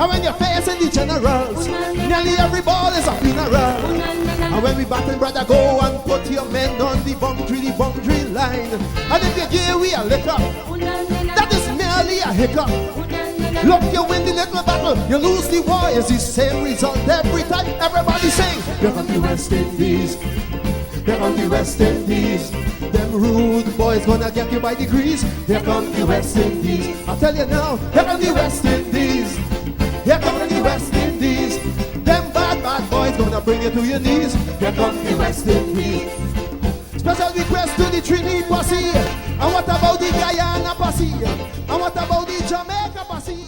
And when you're facing the generals, nearly every ball is a funeral. And when we battle, brother, go and put your men on the boundary line. And if you give we a liquor, that is merely a hiccup. Look, you win the little battle, you lose the war. It's the same result every time. Everybody sing. Here come the West Indies. Here come the West Indies. Them rude boys gonna get you by degrees. Here come the West Indies. I tell you now, here come the West Indies. Here come the West Indies. Them bad boys gonna bring you to your knees. Here come the West Indies. Special request to the Trinity posse. And what about the Guyana posse? And what about the Jamaica posse?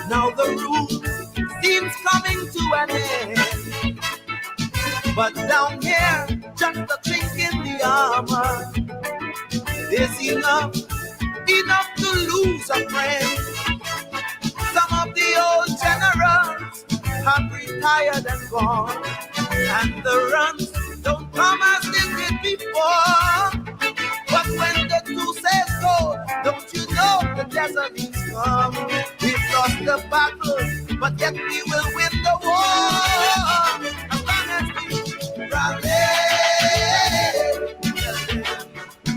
Now the rule seems coming to an end. But down here, just a chink in the armor is enough to lose a friend. Some of the old generals have retired and gone, and the runs don't come as they did before. But when the two says go, don't you know the desert is come? We've lost the battle, but yet we will win the war. As long as we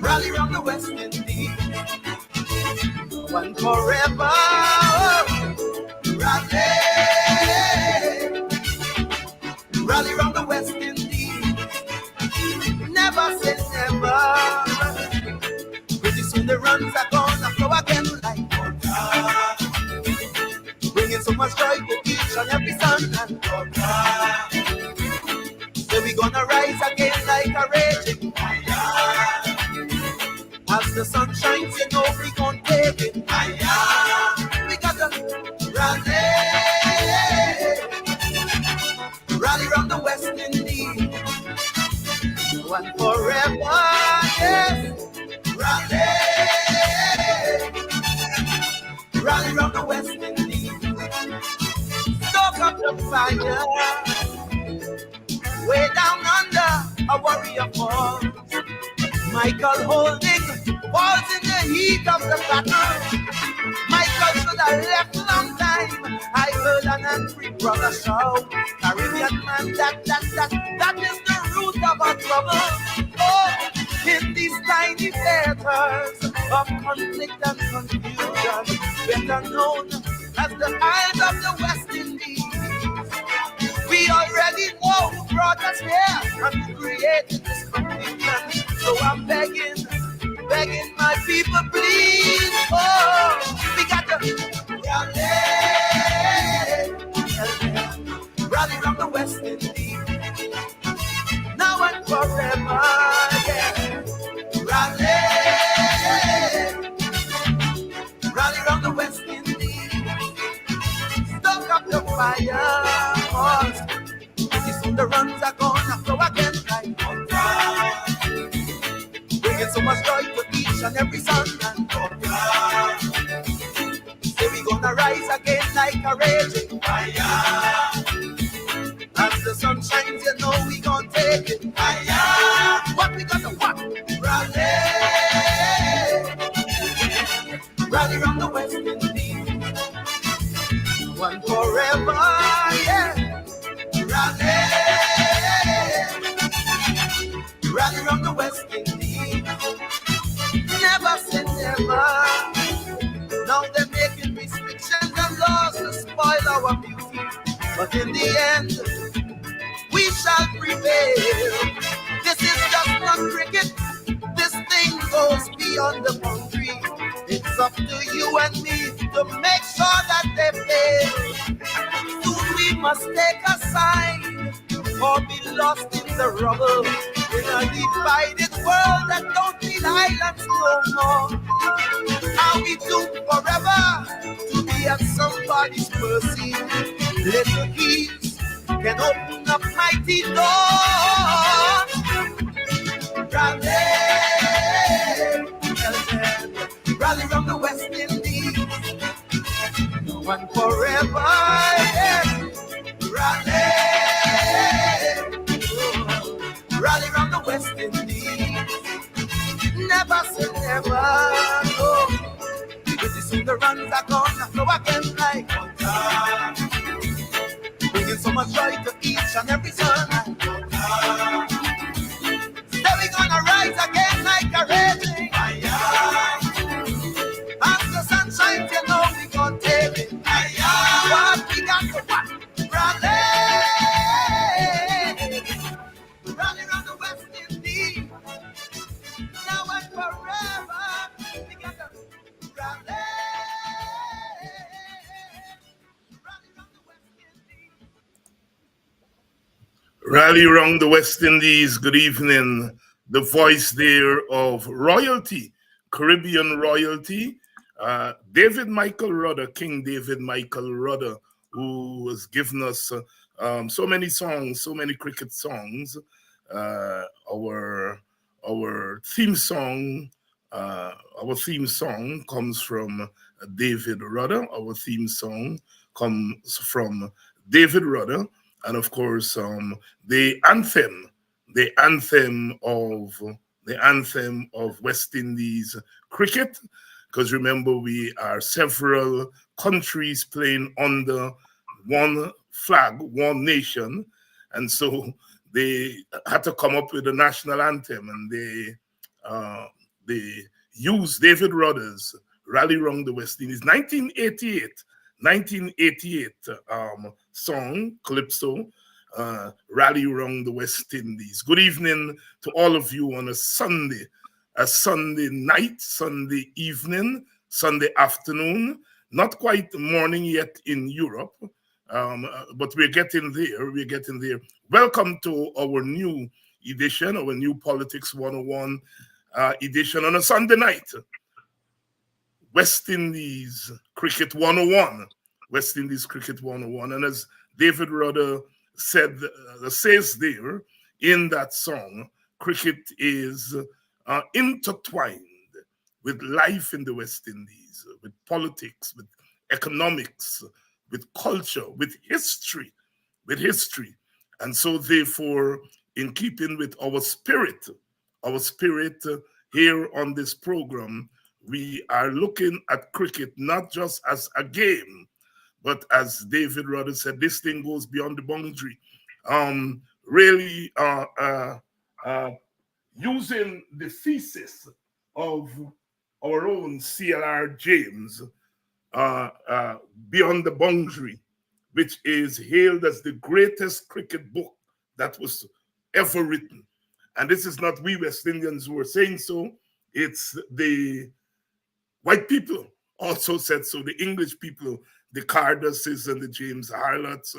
rally round the West Indies, one forever. Rally round the West Indies, never say never. Pretty soon the runs are gonna flow again like water, bringing so much joy to each and every son and daughter. So we gonna rise again like a raging fire. As the sun shines, you know we gon' take it higher. We gotta rally round the West Indies, one forever, yes. Rally round the West Indies, stoke up the fire. Way down under, a warrior falls. Michael holding falls in the heat of the battle. Michael should have left long time. I heard an angry brother shout, Caribbean man, that is the root of our trouble. Oh, in these tiny theaters of conflict and confusion, better known as the Isles of the West Indies. We already know who brought us here and who created this confusion. So I'm begging my people, please. Oh, we got to rally round the West Indies, now and forever. Yeah. Rally round the West Indies, stoke up the fire. Pretty soon the runs are gonna flow again like water, bringing so much joy to each and every son and daughter. Say we gonna rise again like a raging fire. As the sun shines, you know we gonna take it higher. What we gonna what? Rally round the West Indies, one forever, yeah. Rally round the West Indies, never say never. Now they're making restrictions and laws to spoil our beauty, but in the end, we shall prevail. lost in the rubble in a divided world that don't need islands no more. Are we doomed forever to be at somebody's mercy? Little keys can open up mighty doors. Rally, rally from the West Indies, one forever. Yeah. Rally, rally from the West Indies, never say never. No, with the singer runs are gonna flow again like water, bringing so much joy to each and every son. Then we gonna rise again like a raging fire. As the sun shines, you know we gonna take it higher. What we got to what? Rally, rally round the West Indies, now and forever. We got to rally, rally round the West Indies. Rally round the West Indies. Good evening. The voice there of royalty, Caribbean royalty, David Michael Rudder, King David Michael Rudder, who has given us so many songs, so many cricket songs. Our theme song, comes from David Rudder. Our theme song comes from David Rudder, and of course, the anthem of West Indies cricket, because remember, we are several countries playing under one flag, one nation, and so they had to come up with a national anthem, and they used David Rudder's Rally Round the West Indies 1988 song, Calypso, Rally Round the West Indies. Good evening to all of you on a Sunday night, Sunday evening, Sunday afternoon. Not quite morning yet in Europe, but we're getting there. Welcome to our new edition, our new Politics 101 edition on a Sunday night. West Indies Cricket 101. West Indies Cricket 101. And as David Rudder says there in that song, cricket is intertwined with life in the West Indies, with politics, with economics, with culture, with history. And so therefore, in keeping with our spirit here on this program, we are looking at cricket not just as a game, but as David Rudder said, this thing goes beyond the boundary. Really using the thesis of our own C.L.R. James, Beyond the Boundary, which is hailed as the greatest cricket book that was ever written. And this is not we West Indians who are saying so, it's the white people also said so, the English people, the Carduses and the James Arlots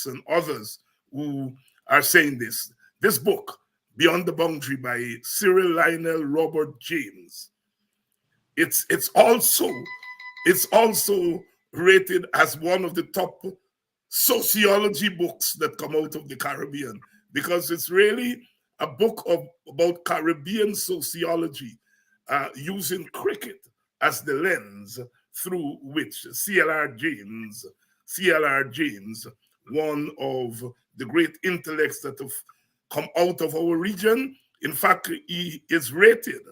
and others who are saying this. This book, Beyond the Boundary by Cyril Lionel Robert James, it's also rated as one of the top sociology books that come out of the Caribbean, because it's really a book about Caribbean sociology, using cricket as the lens through which C.L.R. James, one of the great intellects that have come out of our region. In fact, he is rated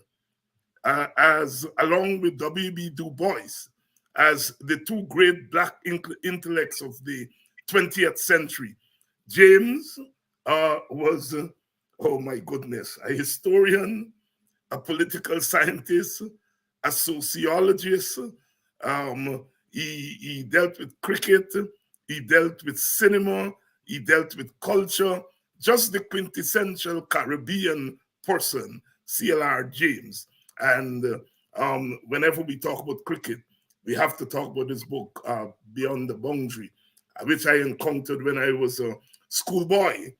as, along with W.B. Du Bois, as the two great black intellects of the 20th century. James was, oh my goodness, a historian, a political scientist, a sociologist. He dealt with cricket, he dealt with cinema, he dealt with culture, just the quintessential Caribbean person, C.L.R. James. And whenever we talk about cricket, we have to talk about this book, Beyond the Boundary, which I encountered when I was a schoolboy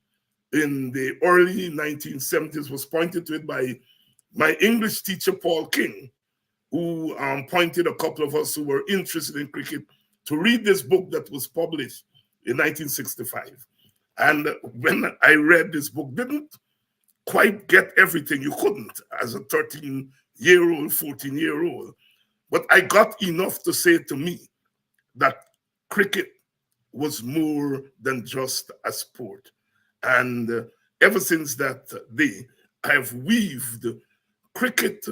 in the early 1970s was pointed to it by my English teacher, Paul King, who pointed a couple of us who were interested in cricket to read this book that was published in 1965. And when I read this book, didn't quite get everything. You couldn't as a 13-year-old, 14-year-old. But I got enough to say to me that cricket was more than just a sport. And ever since that day, I have weaved cricket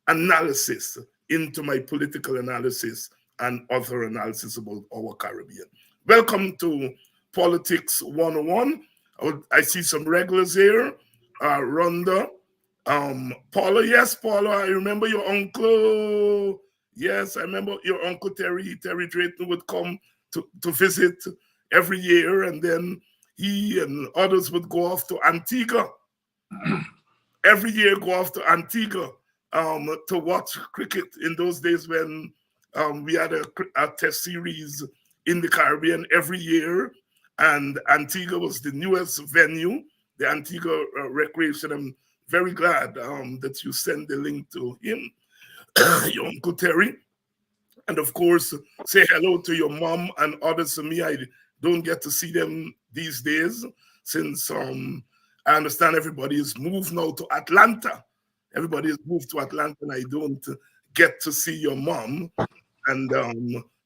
analysis into my political analysis and other analysis about our Caribbean. Welcome to Politics 101. I see some regulars here. Rhonda, Paula. Yes, Paula, I remember your uncle. Yes, I remember your uncle Terry Drayton would come to visit every year, and then he and others would go off to Antigua. Every year go off to Antigua to watch cricket in those days when we had a test series in the Caribbean every year, and Antigua was the newest venue, the Antigua Recreation. I'm very glad that you send the link to him, your Uncle Terry. And of course, say hello to your mom and others to me. I don't get to see them these days since I understand everybody is moved now to Atlanta. Everybody has moved to Atlanta, and I don't get to see your mom and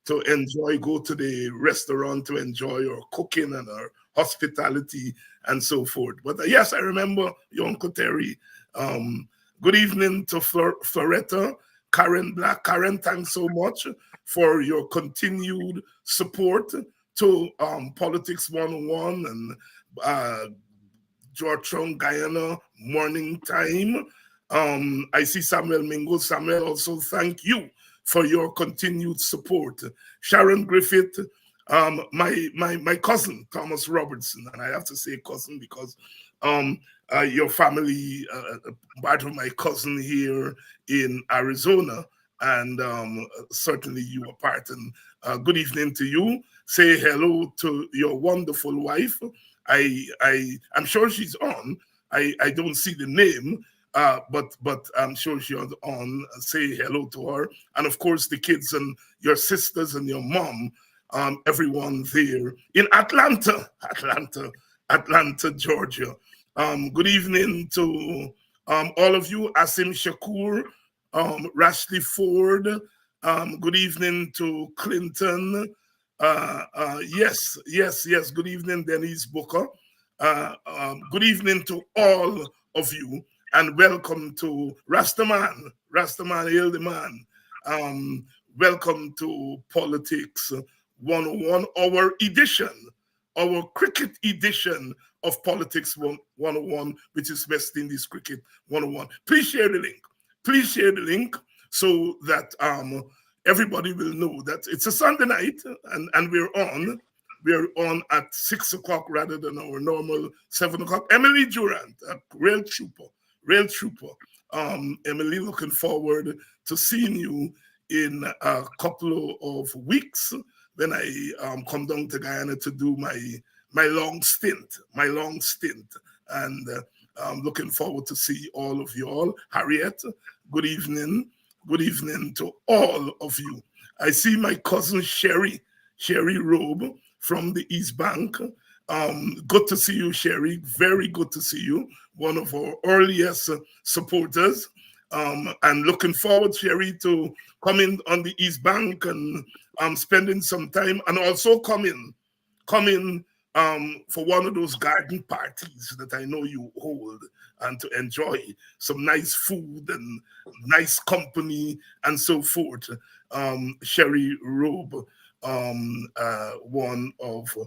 to enjoy, go to the restaurant to enjoy her cooking and her hospitality and so forth. But yes, I remember your Uncle Terry. Good evening to Floretta, Karen Black. Karen, thanks so much for your continued support to Politics 101 and Georgetown, Guyana, Morning Time. I see Samuel Mingo. Samuel, also thank you for your continued support. Sharon Griffith, my cousin, Thomas Robertson, and I have to say cousin because your family, part of my cousin here in Arizona, and certainly you are part. And good evening to you. Say hello to your wonderful wife. I'm sure she's on. I don't see the name, but I'm sure she's on. Say hello to her, and of course the kids and your sisters and your mom, everyone there in Atlanta, Georgia. Good evening to all of you. Asim Shakur, Rashley Ford. Good evening to Clinton. Yes. Good evening, Denise Booker. Good evening to all of you, and welcome to Rastaman, Hail the Man. Welcome to Politics 101, our cricket edition of Politics 101, which is West Indies Cricket 101. Please share the link so that everybody will know that it's a Sunday night and we're on at 6 o'clock rather than our normal 7 o'clock. Emily Durant, a real trooper. Emily, looking forward to seeing you in a couple of weeks when I come down to Guyana to do my long stint. And I'm looking forward to see all of you all. Harriet, good evening. Good evening to all of you. I see my cousin Sherry Robe from the East Bank. Good to see you, Sherry. Very good to see you. One of our earliest supporters. And looking forward, Sherry, to coming on the East Bank and spending some time, and also coming for one of those garden parties that I know you hold, and to enjoy some nice food and nice company and so forth. Sherry Robe, one of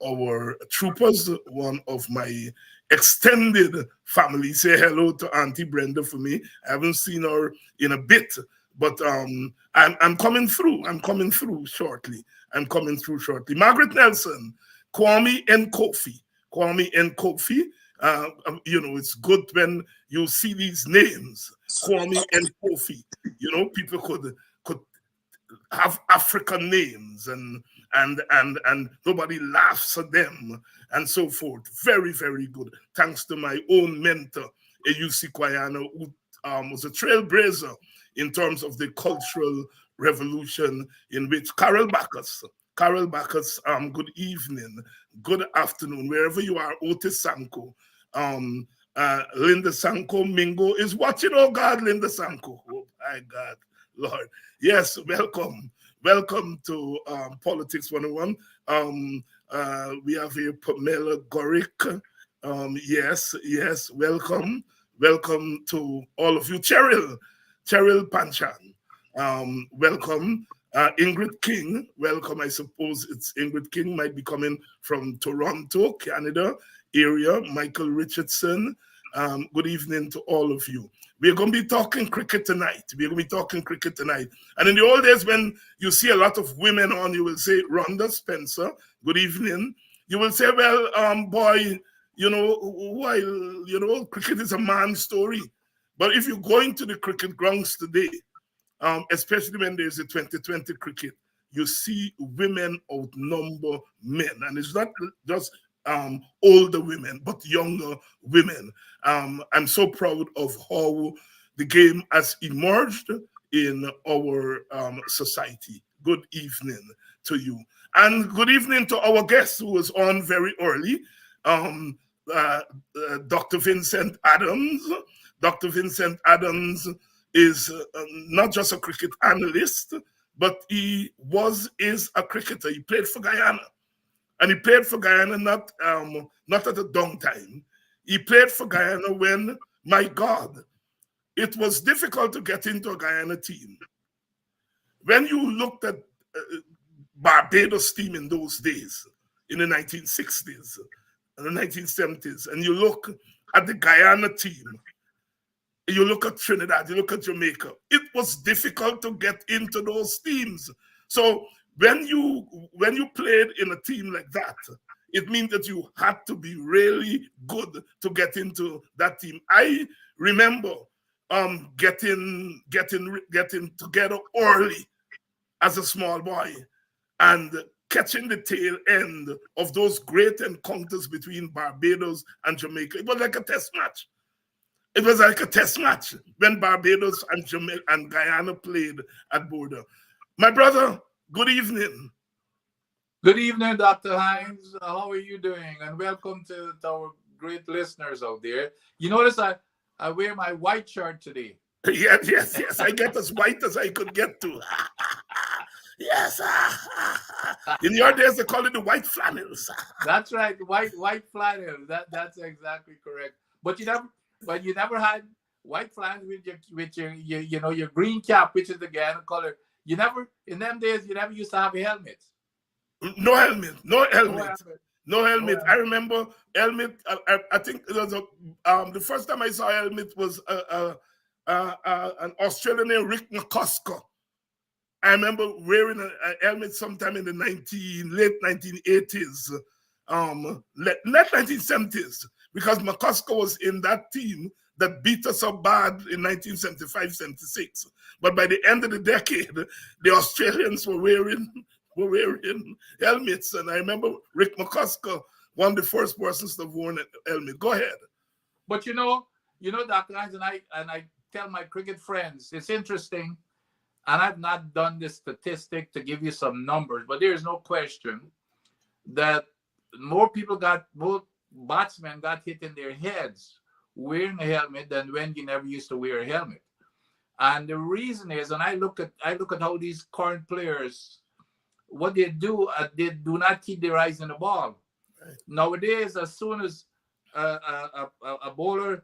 our troopers, one of my extended family. Say hello to Auntie Brenda for me. I haven't seen her in a bit, but I'm coming through. I'm coming through shortly. Margaret Nelson, Kwame and Kofi. It's good when you see these names, Kwame and Kofi. People could have African names, and and nobody laughs at them and so forth. Very, very good. Thanks to my own mentor, AUC Kwayana, who was a trailblazer in terms of the cultural revolution in which Carol Bacchus, good evening, good afternoon, wherever you are, Otis Sanko, Linda Sanko Mingo is watching. Oh God, Linda Sanko. Oh my God, Lord. Yes, welcome. Welcome to Politics 101. We have here Pamela Gorick. Yes, welcome. Welcome to all of you. Cheryl Panchan. Welcome. Ingrid King, welcome. I suppose it's Ingrid King, might be coming from Toronto, Canada area. Michael Richardson, good evening to all of you. We're going to be talking cricket tonight. And in the old days, when you see a lot of women on, you will say, Rhonda Spencer, good evening. You will say, well, boy, cricket is a man's story. But if you go into the cricket grounds today, especially when there's a 2020 cricket, you see women outnumber men. And it's not just older women, but younger women. I'm so proud of how the game has emerged in our society. Good evening to you. And good evening to our guest who was on very early, Dr. Vincent Adams. Dr. Vincent Adams is not just a cricket analyst, but he is a cricketer. He played for Guyana. And he played for Guyana not at a down time. He played for Guyana when, my God, it was difficult to get into a Guyana team. When you looked at Barbados team in those days, in the 1960s and the 1970s, and you look at the Guyana team, you look at Trinidad, you look at Jamaica, it was difficult to get into those teams. So when you played in a team like that, it means that you had to be really good to get into that team. I remember getting together early as a small boy and catching the tail end of those great encounters between Barbados and Jamaica. It was like a test match. It was like a test match when Barbados and Jamaica and Guyana played at border. My brother, good evening. Good evening, Dr. Hines. How are you doing? And welcome to our great listeners out there. You notice I wear my white shirt today. Yes. I get as white as I could get to. Yes. In your days, they call it the white flannels. That's right, white flannel. That's exactly correct. But you never had white flannels with your green cap, which is the Guyana color. You never, in them days, you never used to have a helmet. No helmet. I remember helmet. I think it was the first time I saw a helmet was an Australian named Rick McCusker. I remember wearing a helmet sometime in the late 1980s, late 1970s, because McCusker was in that team that beat us up bad in 1975-76. But by the end of the decade, the Australians were wearing helmets, and I remember Rick McCusker, one of the first persons to have worn a helmet. Go ahead. But you know, Dr. Hines, and I tell my cricket friends, it's interesting, and I've not done this statistic to give you some numbers, but there is no question that more batsmen got hit in their heads wearing a helmet than when you never used to wear a helmet. And the reason is, and I look at how these current players, what they do not keep their eyes on the ball. Right. Nowadays, as soon as a bowler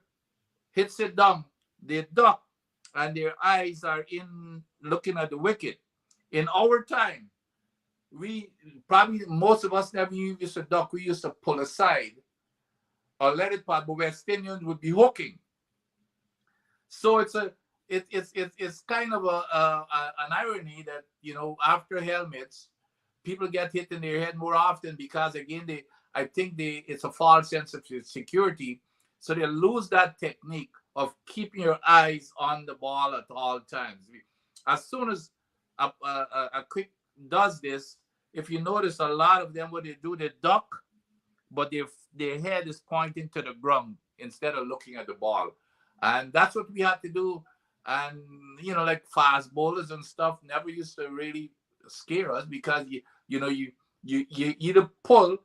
hits it down, they duck and their eyes are in looking at the wicket. In our time, most of us never used to duck. We used to pull aside or let it pass, but West Indians would be hooking. So it's kind of an irony that, after helmets, people get hit in their head more often because, again, I think it's a false sense of security. So they lose that technique of keeping your eyes on the ball at all times. As soon as a quick does this, if you notice, a lot of them, what they do, they duck, but their head is pointing to the ground instead of looking at the ball. And that's what we had to do. And, you know, like fast bowlers and stuff never used to really scare us because, you either pull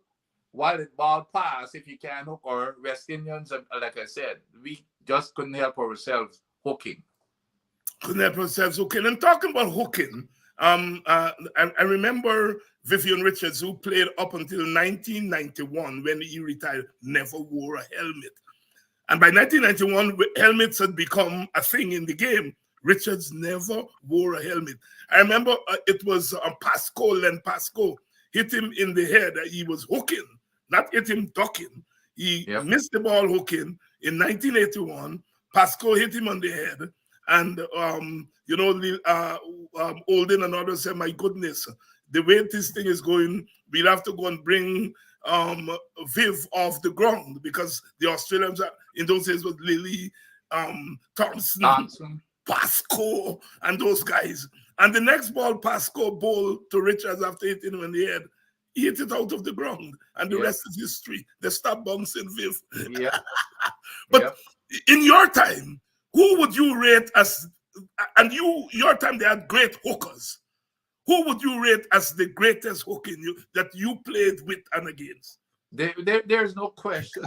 while the ball pass if you can hook, or West Indians, like I said, we just couldn't help ourselves hooking. Couldn't help ourselves hooking. And talking about hooking, I remember Vivian Richards, who played up until 1991 when he retired, never wore a helmet. And by 1991, helmets had become a thing in the game. Richards never wore a helmet. I remember it was Len Pascoe hit him in the head. He was hooking, not hit him ducking. He missed the ball hooking in 1981. Pascoe hit him on the head. And, Olden and others said, my goodness, the way this thing is going, we'll have to go and bring Viv off the ground, because the Australians in those days was Lilly, Thompson, Pascoe, and those guys. And the next ball, Pascoe bowled to Richards after hitting him in the head. He hit it out of the ground, and the rest is history. They stopped bouncing Viv. Yeah. But in your time, who would you rate as, and your time they had great hookers, who would you rate as the greatest hooking that you played with and against? There's no question,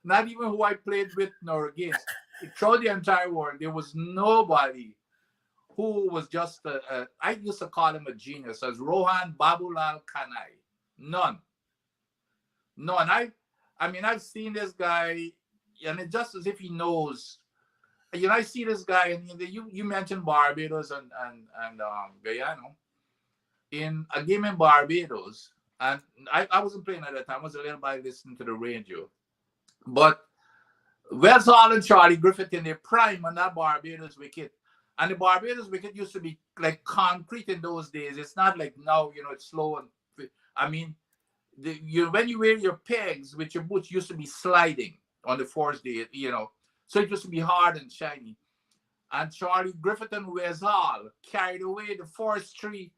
Not even who I played with nor against. Throughout the entire world, there was nobody who was just I used to call him a genius, as Rohan Babulal Kanai. None. I mean, I've seen this guy, and it's just as if he knows. You know, I see this guy, and you mentioned Barbados and Guyana. In a game in Barbados, and I wasn't playing at that time. I was a little by listening to the radio. But Wells Hall and Charlie Griffith in their prime on that Barbados wicket. And the Barbados wicket used to be like concrete in those days. It's not like now, it's slow. And I mean, when you wear your pegs with your boots, used to be sliding on the first day, So it used to be hard and shiny. And Charlie Griffith and Wes Hall carried away the first three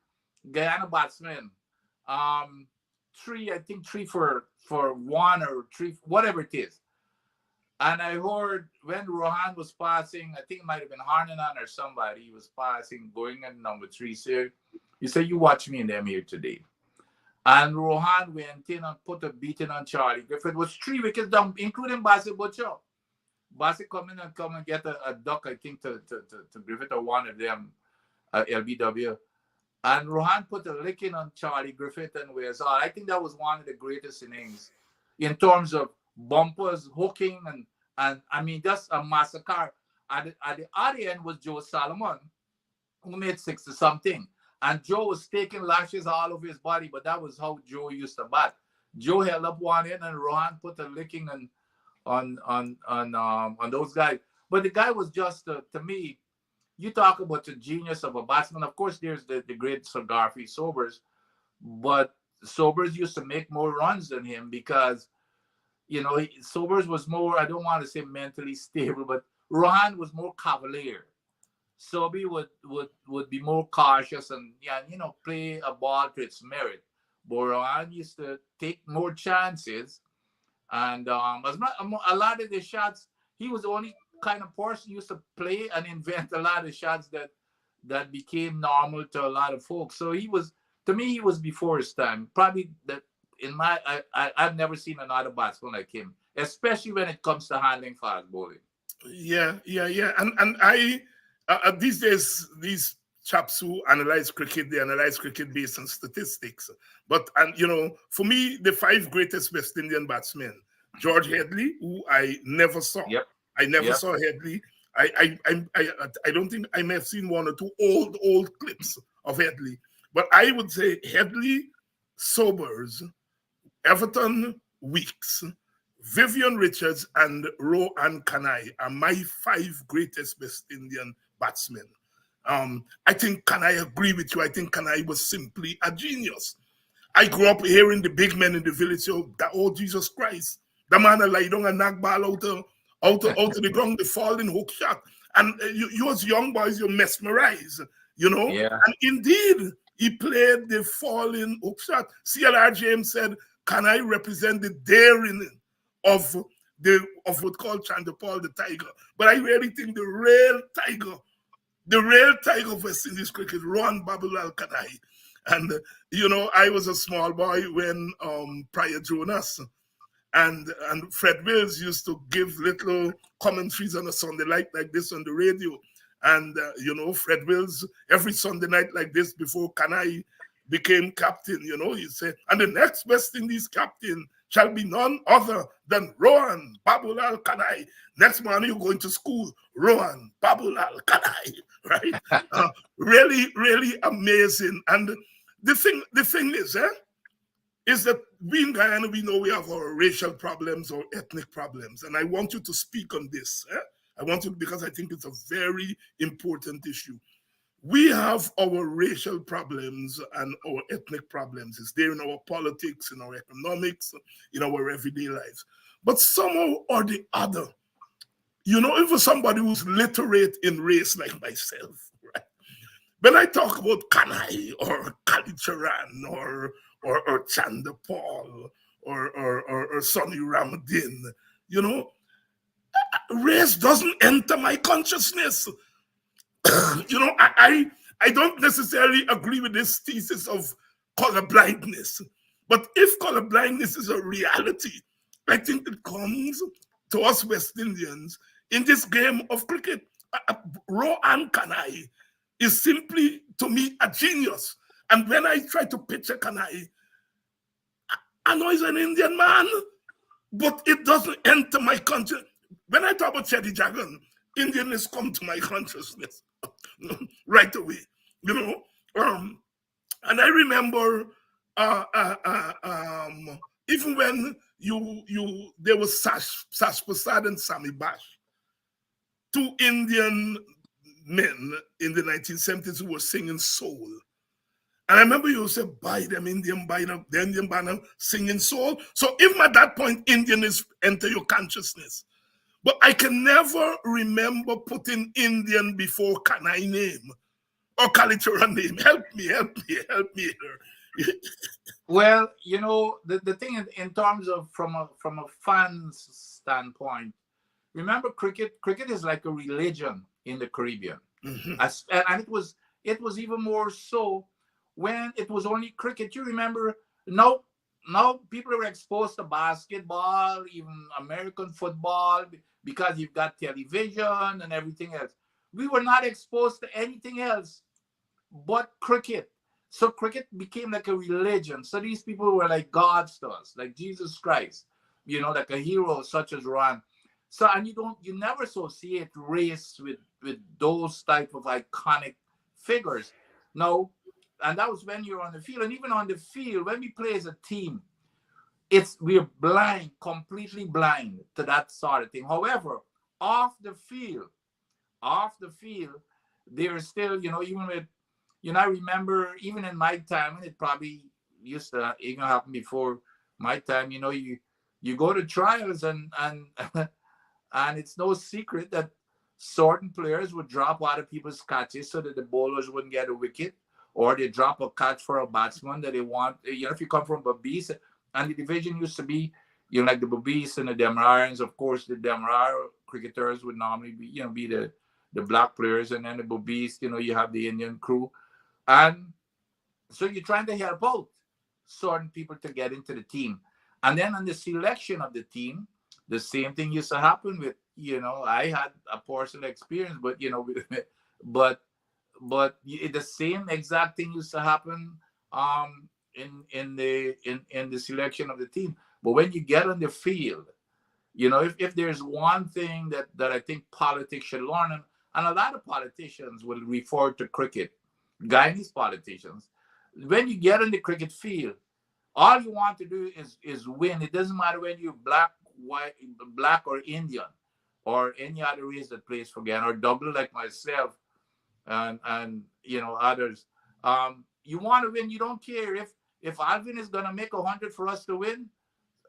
Guyana batsmen. Three for one, or three, whatever it is. And I heard when Rohan was passing, I think it might have been Harnanan or somebody, he was passing, going at number 3. So he said, you watch me and them here today. And Rohan went in and put a beating on Charlie Griffith. It was 3 wickets down, including Bassett Butcher. Bassett come and get a duck, I think, to Griffith, or one of them, LBW. And Rohan put a licking on Charlie Griffith and Wes Hall. I think that was one of the greatest innings in terms of bumpers, hooking, and I mean, just a massacre. At the other end was Joe Solomon, who made 60-something. And Joe was taking lashes all over his body, but that was how Joe used to bat. Joe held up one end, and Rohan put a licking on those guys. But the guy was just, to me, you talk about the genius of a batsman. Of course, there's the great Sir Garfield Sobers, but Sobers used to make more runs than him because, Sobers was more, I don't want to say mentally stable, but Rohan was more cavalier. Sobey would be more cautious and play a ball to its merit. But Rohan used to take more chances, and a lot of the shots, he was the only kind of person who used to play and invent a lot of shots that became normal to a lot of folks. So he was before his time. Probably that I've never seen another batsman like him, especially when it comes to handling fast bowling. Yeah. And I these days, these chaps who analyze cricket, they analyze cricket based on statistics. But for me, the 5 greatest West Indian batsmen: George Headley, who I never saw. Yep. I never saw Headley. I don't think I may have seen 1 or 2 old clips of Headley. But I would say Headley, Sobers, Everton Weeks, Vivian Richards, and Rohan Kanai are my 5 greatest West Indian batsmen. I think, can I agree with you? I think Kanai was simply a genius. I grew up hearing the big men in the village, Jesus Christ, the man that lie down and knock ball out of the ground, the falling hook shot. And you as young boys, you're mesmerized, Yeah. And indeed, He played the falling hook shot. CLR James said, can I represent the daring of what called Chanda Paul the Tiger? But I really think the real tiger of West Indies cricket, Ron Babulal Kanai. And, I was a small boy when Prior Jonas and Fred Wills used to give little commentaries on a Sunday night like this on the radio. And, Fred Wills, every Sunday night like this before Kanai became captain, he said, and the next West Indies captain shall be none other than Rohan Babulal Kanai. Next morning you're going to school, Rohan Babulal Kanai, right? Really, really amazing. And the thing is that we in Guyana, we know we have our racial problems or ethnic problems. And I want you to speak on this. I want to, because I think it's a very important issue. We have our racial problems and our ethnic problems. It's there in our politics, in our economics, in our everyday lives. But somehow or the other, even somebody who's literate in race like myself, right? When I talk about Kanai or Kalicharan or Chanda Paul or Sonny Ramadin, race doesn't enter my consciousness. I don't necessarily agree with this thesis of color blindness. But if color blindness is a reality, I think it comes to us West Indians in this game of cricket. Rohan Kanai is simply, to me, a genius. And when I try to picture Kanai, I know he's an Indian man, but it doesn't enter my consciousness. When I talk about Chetty Jagan, Indianness come to my consciousness right away, And I remember even when there was Sash Prasad and Sami Bash, two Indian men in the 1970s who were singing soul. And I remember you said, buy them Indian banner, singing soul. So even at that point, Indian is enter your consciousness. But I can never remember putting Indian before Kanai name or Kalichura name. Help me. Well, the thing in terms of from a fan's standpoint, remember cricket is like a religion in the Caribbean. Mm-hmm. And it was even more so when it was only cricket. You remember, now people are exposed to basketball, even American football, because you've got television and everything else. We were not exposed to anything else but cricket. So cricket became like a religion. So these people were like gods to us, like Jesus Christ, like a hero such as Ron. So, and you never associate race with those type of iconic figures. No, and that was when you're on the field. And even on the field, when we play as a team, we're blind, completely blind to that sort of thing. However, off the field, there's still, even with, I remember even in my time, and it probably used to even happen before my time, you go to trials and and it's no secret that certain players would drop out of people's catches so that the bowlers wouldn't get a wicket, or they drop a catch for a batsman that they want. If you come from Babis, and the division used to be, like the Babis and the Demerarians. Of course, the Demerara cricketers would normally be the black players, and then the Babis, you have the Indian crew. And so you're trying to help out certain people to get into the team. And then on the selection of the team, the same thing used to happen with, I had a personal experience, but, but the same exact thing used to happen in the selection of the team. But when you get on the field, if there's one thing that I think politics should learn, and a lot of politicians will refer to cricket, Guyanese politicians, when you get on the cricket field, all you want to do is win. It doesn't matter when you're black, white, black or Indian, or any other race that plays for Ghana, or double like myself, and others. You want to win. You don't care if Alvin is gonna make 100 for us to win.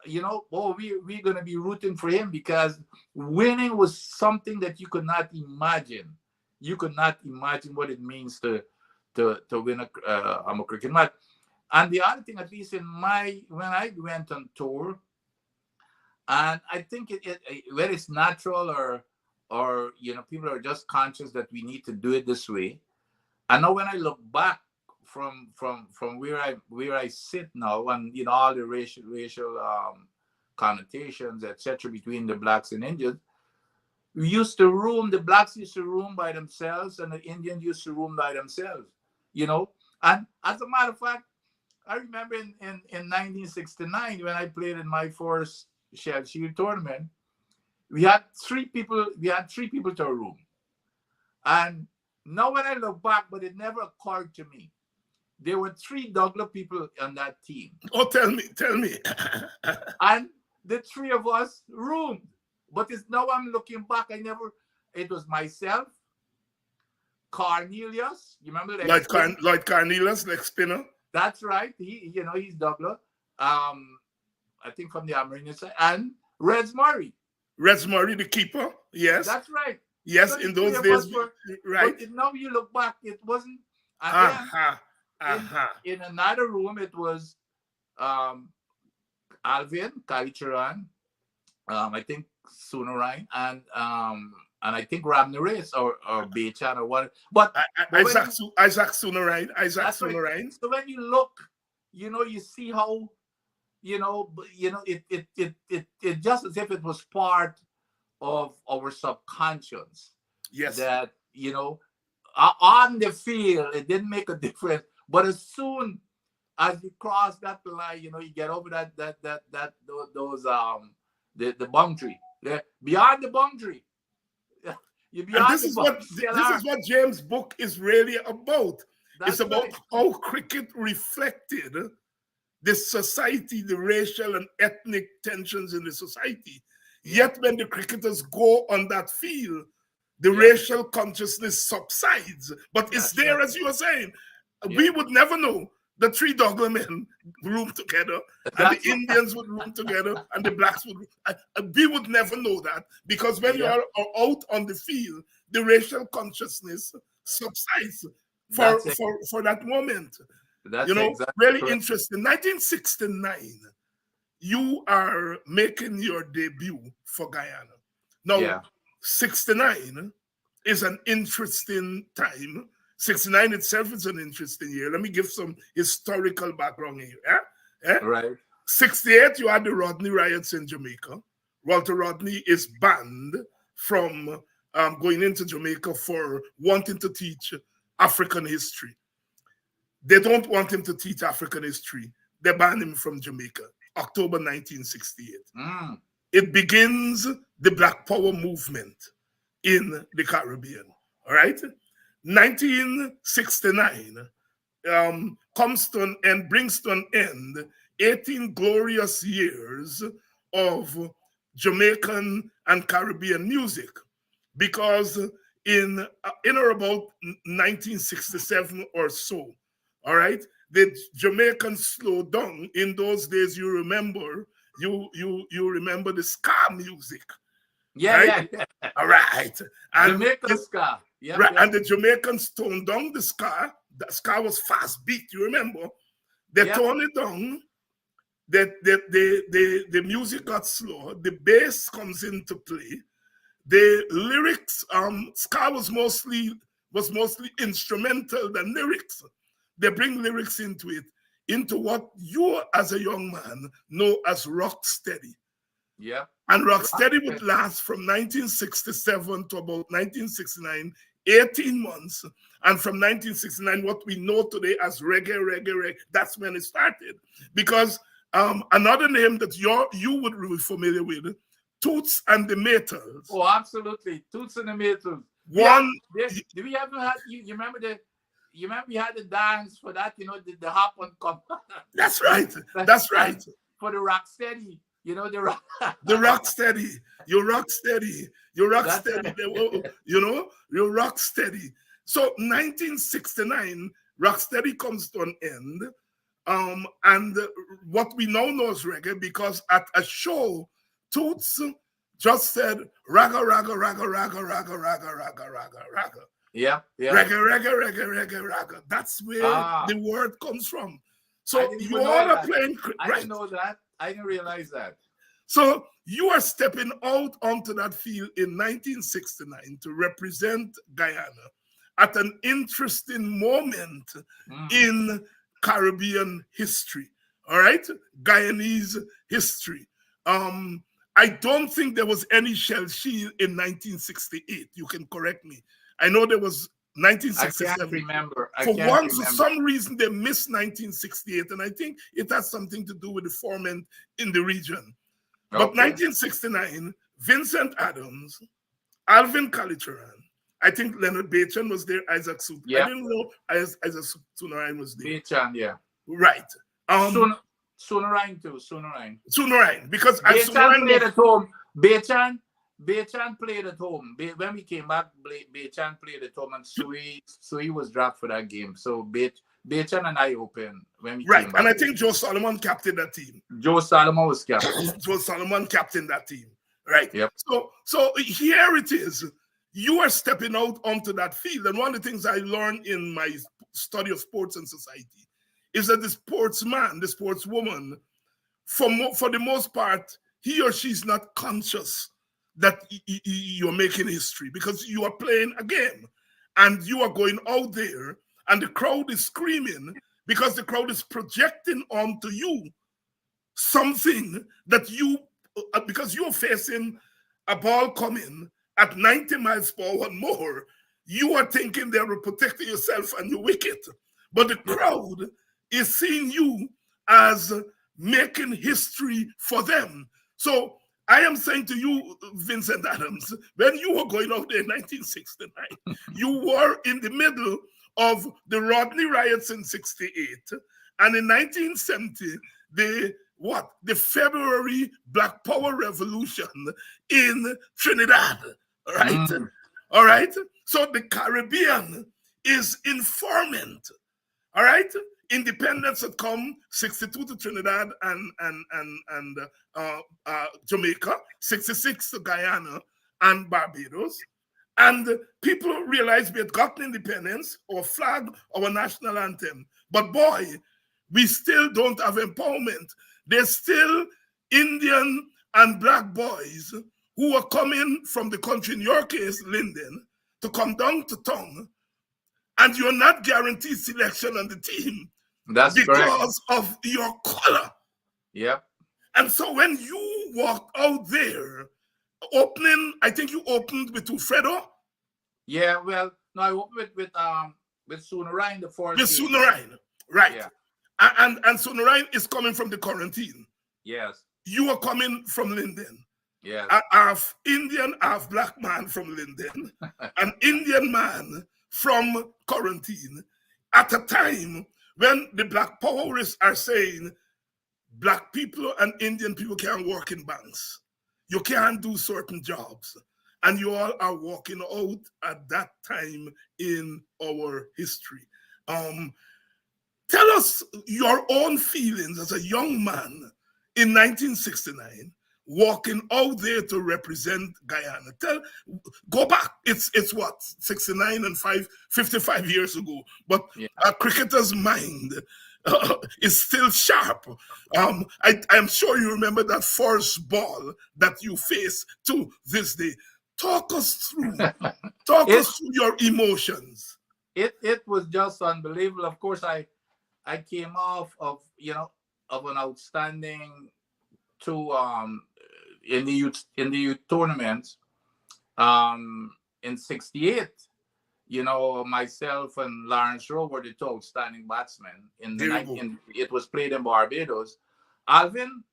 We're gonna be rooting for him, because winning was something that you could not imagine. You could not imagine what it means to to win a cricket match. And the other thing, at least when I went on tour, and I think whether it's natural or people are just conscious that we need to do it this way. I know when I look back from where I sit now, and all the racial connotations, etc., between the blacks and Indians, the blacks used to room by themselves, and the Indians used to room by themselves. And as a matter of fact, I remember in 1969 when I played in my first Shell Shield tournament, we had three people to a room. And now when I look back, but it never occurred to me, there were 3 Douglas people on that team. Oh, tell me. And the 3 of us roomed. But it's now I'm looking back, it was myself, Cornelius, you remember that? Lloyd Cornelius, like spinner. That's right. He's Douglas. I think from the American side, and Reds Murray. Reds Murray, the keeper. Yes. That's right. Yes, so in those days, right. But now you look back, it wasn't. In another room, it was Alvin, Kalicharan, I think Sunarain, and I think Ramnares or Bechan or what. But Isaac Sunarain. Right. So when you look, you see how, it just as if it was part of our subconscious. Yes. That, on the field, it didn't make a difference. But as soon as you cross that line, you get over the boundary. Beyond the boundary. This is what James' book is really about. It's about how cricket reflected the society, the racial and ethnic tensions in the society. Yet when the cricketers go on that field, the racial consciousness subsides. But it's there, as you were saying. We would never know. The 3 Douglas men room together, and the Indians would room together, and the blacks would. We would never know that, because when you are out on the field, the racial consciousness subsides for that moment. That's really correct. Interesting. 1969, you are making your debut for Guyana. Now, 69 is an interesting time. 69 itself is an interesting year. Let me give some historical background here. Right. 68, you had the Rodney riots in Jamaica. Walter Rodney is banned from going into Jamaica for wanting to teach African history. They don't want him to teach African history. They ban him from Jamaica, October 1968. It begins the Black Power movement in the Caribbean, all right? 1969 comes to an end, brings to an end 18 glorious years of Jamaican and Caribbean music, because in or about 1967 or so, all right, the Jamaicans slowed down. In those days, you remember remember the ska music. Yeah. All right. And Jamaican ska. Right. And the Jamaicans toned down the ska. The ska was fast beat, you remember? They toned it down. The music got slow. The bass comes into play. The lyrics, ska was mostly instrumental than lyrics. They bring lyrics into it, into what you as a young man know as rock steady. Yeah. And rocksteady would last from 1967 to about 1969, 18 months. And from 1969, what we know today as reggae, that's when it started. Because another name that you would be familiar with, Toots and the Maytals. Oh, absolutely. Toots and the Maytals. Do we ever have, you remember we had the dance for that, the hop and come. That's right. That's right. For the rocksteady. The rock steady. You rock steady. You rock steady. You rock steady. So 1969, Rocksteady comes to an end. And what we now know is reggae, because at a show, Toots just said raga, raga, raga, raga, raga, raga, raga, raga, raga. Yeah, yeah. Reggae. That's where the word comes from. So you all are playing, I didn't know that. I didn't realize that. So you are stepping out onto that field in 1969 to represent Guyana at an interesting moment in Caribbean history. All right, Guyanese history. I don't think there was any shell shield in 1968. You can correct me. I know there was 1967. I can't remember. For some reason, they missed 1968, and I think it has something to do with the foreman in the region. But 1969, Vincent Adams, Alvin Calitran, I think Leonard Bachan was there, Isaac Sut. I didn't know Isaac Sunarayan was there. Bachan, yeah. Right. Sunarayan too, Sunarayan. Sunarayan, because Bachan played at home. Bachan played at home. When we came back, Bachan played at home, and Sui was dropped for that game. So Bachan and I opened when we came back. And I think Joe Solomon captained that team. Joe Solomon was captain. Joe Solomon captained that team. Right. Yep. So here it is. You are stepping out onto that field. And one of the things I learned in my study of sports and society is that the sportsman, the sportswoman, for the most part, he or she is not conscious that you're making history, because you are playing a game and you are going out there and the crowd is screaming because the crowd is projecting onto you something that because you're facing a ball coming at 90 miles per hour and more, you are thinking they are protecting yourself and your wicket. But the crowd is seeing you as making history for them. So I am saying to you, Vincent Adams, when you were going out there in 1969, you were in the middle of the Rodney riots in 68, and in 1970, the February Black Power Revolution in Trinidad, right? All right? So the Caribbean is informant, all right? Independence had come 62 to Trinidad and Jamaica, 66 to Guyana and Barbados. And people realized we had gotten independence, our flag, our national anthem. But boy, we still don't have empowerment. There's still Indian and black boys who are coming from the country, in your case, Linden, to come down to town, and you're not guaranteed selection on the team. That's because of your color. Yep. And so when you walked out there, I think you opened with Ufredo. Yeah, well, no, I opened with Sunarayan the first. With Sunarayan, right? Yeah. And Sunarayan is coming from the quarantine. Yes. You are coming from Linden. Yeah. Half Indian, half black man from Linden, an Indian man from quarantine, at a time when the black powerists are saying black people and Indian people can't work in banks. You can't do certain jobs. And you all are walking out at that time in our history. Tell us your own feelings as a young man in 1969, walking out there to represent Guyana. Go back. It's what, 69 and 55 years ago. But a cricketer's mind is still sharp. I'm sure you remember that first ball that you face to this day. Talk us through your emotions. It was just unbelievable. Of course, I came off of an outstanding in the youth tournaments in 68. Myself and Lawrence Rowe were the two outstanding batsmen in the it was played in Barbados. Alvin,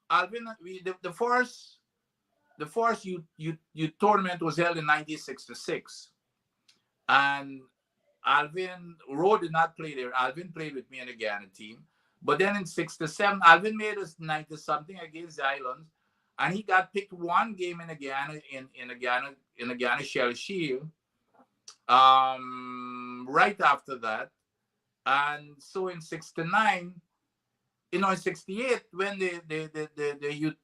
the first youth tournament was held in 1966, and Alvin Rowe did not play there. Alvin played with me in the Ghana team. But then in 67, Alvin made us 90-something against the Islands, and he got picked one game in the Ghana Shell Shield right after that. And so in 69, in 68, when the youth,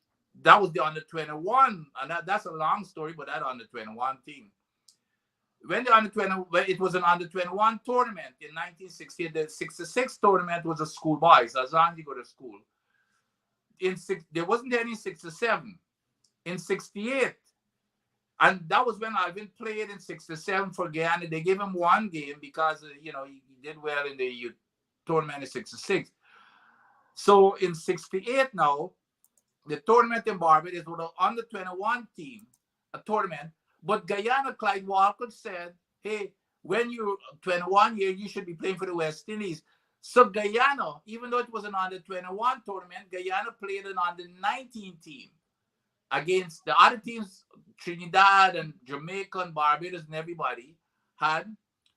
that was the under 21, and that's a long story, but that under 21 team. when the under 20, it was an under 21 tournament in 1960. The 66 tournament was a school boys, as long as you go to school. There wasn't any 67. In 68, and that was when Alvin played in 67 for Guyana. They gave him one game because he did well in the tournament in 66. So in 68 now, the tournament in Barbados was an under 21 team, a tournament. But Guyana, Clyde Walker said, hey, when you're 21 years, you should be playing for the West Indies. So Guyana, even though it was an under 21 tournament, Guyana played an under 19 team against the other teams. Trinidad and Jamaica and Barbados and everybody had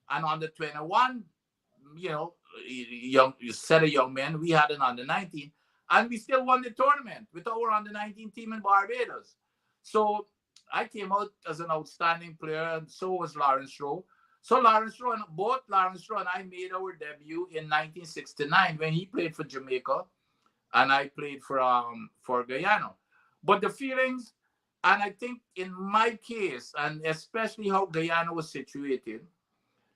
an under 21, young set of young men. We had an under 19, and we still won the tournament with our under 19 team in Barbados. So I came out as an outstanding player, and so was Lawrence Rowe. So both Lawrence Rowe and I made our debut in 1969 when he played for Jamaica, and I played for Guyana. But the feelings, and I think in my case, and especially how Guyana was situated,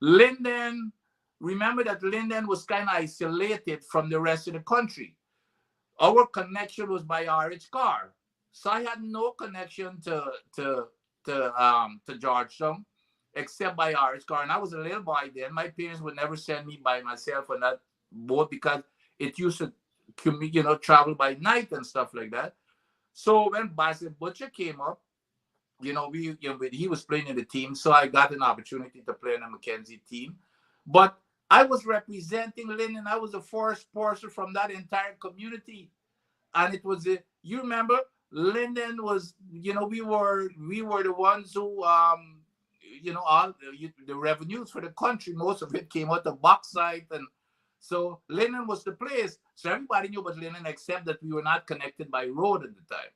Linden, remember that Linden was kind of isolated from the rest of the country. Our connection was by RH car. So I had no connection to Georgetown except by RH car. And I was a little boy then. My parents would never send me by myself on that boat because it used to travel by night and stuff like that. So when Bassett Butcher came up, he was playing in the team, so I got an opportunity to play in the Mackenzie team. But I was representing Linden. I was the first person from that entire community, and it was you remember Linden was we were the ones who all the revenues for the country, most of it came out of bauxite, and so Linden was the place. So everybody knew about Linden except that we were not connected by road at the time.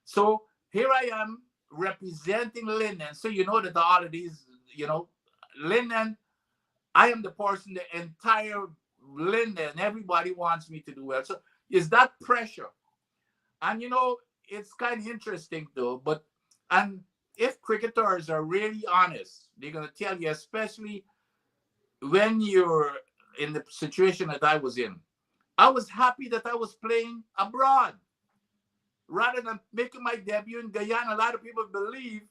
So here I am representing Linden. So that all of these, Linden, I am the person, the entire Linden, everybody wants me to do well. So is that pressure? And it's kind of interesting though, and if cricketers are really honest, they're going to tell you, especially when you're in the situation that I was in. I was happy that I was playing abroad rather than making my debut in Guyana. A lot of people believe,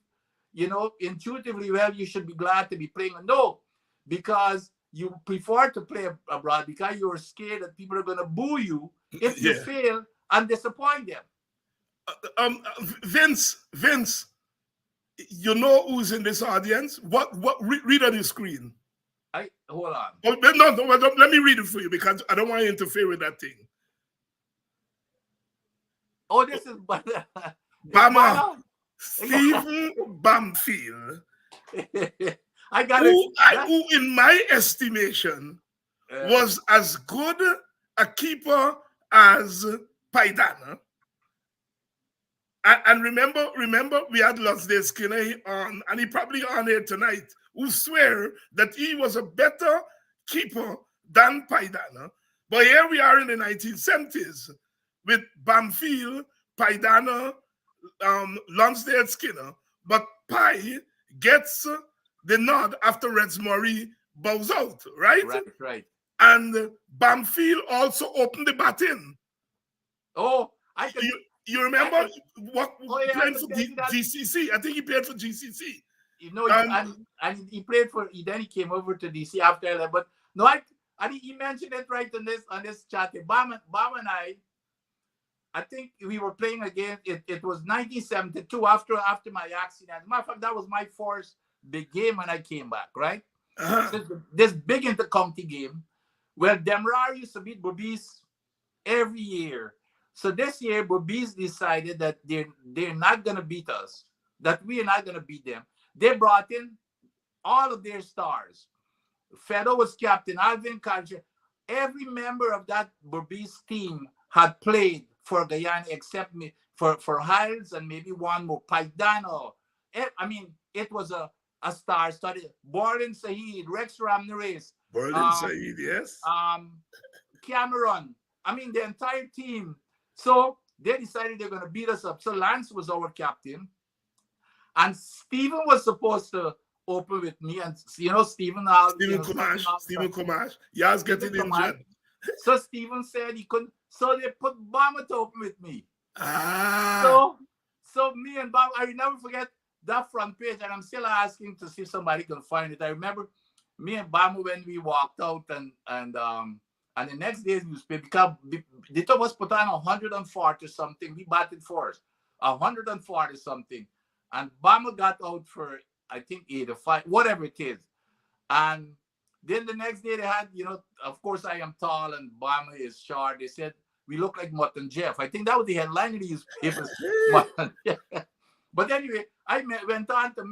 intuitively, well, you should be glad to be playing. No, because you prefer to play abroad because you're scared that people are going to boo you if you fail and disappoint them. Vince, you know who's in this audience? Read on the screen. Hold on. Oh, no, let me read it for you because I don't want to interfere with that thing. Oh, this is Bama. Stephen Bamfield. I got who, in my estimation, was as good a keeper as Paidana. And remember, we had Lonsdale Skinner on, and he probably on here tonight, who swear that he was a better keeper than Paidana. But here we are in the 1970s with Bamfield, Paidana, Lonsdale Skinner. But Pai gets the nod after Reds Murray bows out, right? Right. And Bamfield also opened the batting. Oh, you remember playing for GCC? I think he played for GCC. And he played for. Then he came over to DC after that. But no, I think he mentioned it right on this chat. Bam and I think we were playing again. It was 1972 after my accident. As a matter of fact, that was my first big game when I came back. Right. So this big inter-county game where Demrar used to beat Berbice every year. So this year, Berbice decided that they're not going to beat us, that we are not going to beat them. They brought in all of their stars. Fedo was captain, Alvin Culture. Every member of that Berbice team had played for Guyana except me, for Hiles and maybe one more, Paidano. I mean, it was a star-studded. Borlin Saeed, Rex Ramnarez. Borlin Saeed, yes. Cameron. I mean, the entire team. So they decided they're going to beat us up. So Lance was our captain. And Stephen was supposed to open with me, and you know Stephen now. Stephen Kumash. Yaz getting injured. So Stephen said he couldn't. So they put Bama to open with me. Ah. So me and Bama, I will never forget that front page, and I'm still asking to see if somebody can find it. I remember me and Bama when we walked out, and the next day's newspaper, because the top was put on 140 something. We batted first, 140 something, and Bama got out for I think 85, whatever it is, and then the next day they had, you know, of course I am tall and Bama is short. They said we look like Mutt and Jeff. I think that was the headline of the newspapers. But anyway, went on to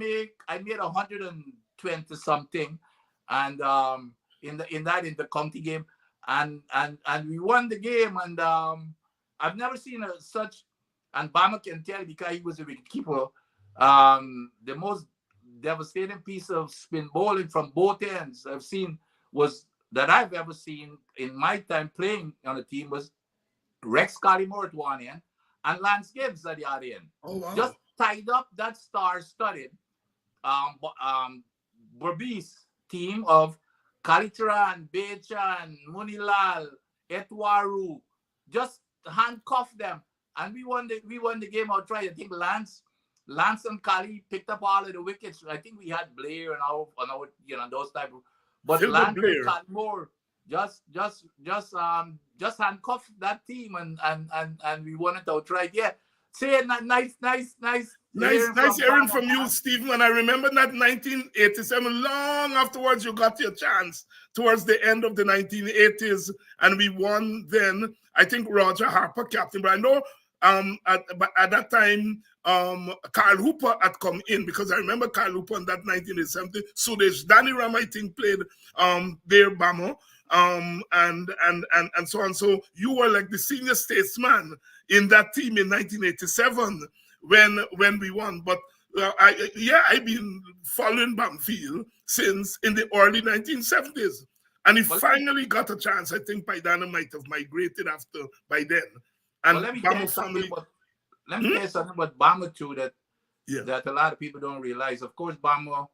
I made 120 something, and in the county game, and we won the game, and I've never seen such, and Bama can tell because he was a wicket keeper, the most devastating piece of spin bowling from both ends I've ever seen in my time playing on a team was Rex Collymore at one end and Lance Gibbs at the other end. Oh, wow. Just tied up that star-studded Berbice team of Kalitran, Bechan, Munilal, Etwaru. Just handcuffed them, and we won the game outright. I think Lance and Kali picked up all of the wickets. I think we had Blair and our those type of, but Lance and Collymore just handcuffed that team and we won it outright. Yeah. Say nice hearing from you, Stephen. And I remember that 1987, long afterwards, you got your chance towards the end of the 1980s, and we won then. I think Roger Harper, captain, but I know at that time, Carl Hooper had come in, because I remember Carl Hooper in that 1987. Sudesh Danny Ram, I think, played there, Bama, and so on. So you were like the senior statesman in that team in 1987 when we won. But I've been following Bamfield since in the early 1970s, and he finally got a chance. I think Paidana might have migrated by then. And let me tell you something about Bama too that a lot of people don't realize. Of course, Bama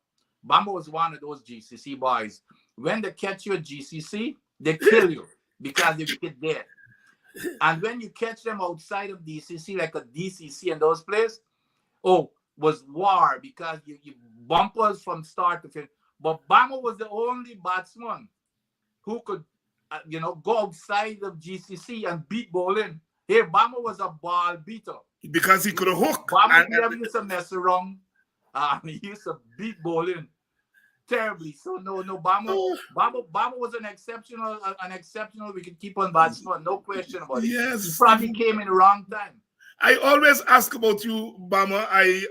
was one of those GCC boys. When they catch you at GCC, they kill you because you get dead. And when you catch them outside of DCC, like a DCC and those places, was war, because you bump us from start to finish. But Bama was the only batsman who could, go outside of GCC and beat bowling. Hey, Bama was a ball beater. Because he could have hooked. Bama never used to mess around. He used to beat bowling terribly. So no, Bama was an exceptional wicket keeper and batsman, no question about it. Yes. He probably came in the wrong time. I always ask about you, Bama. I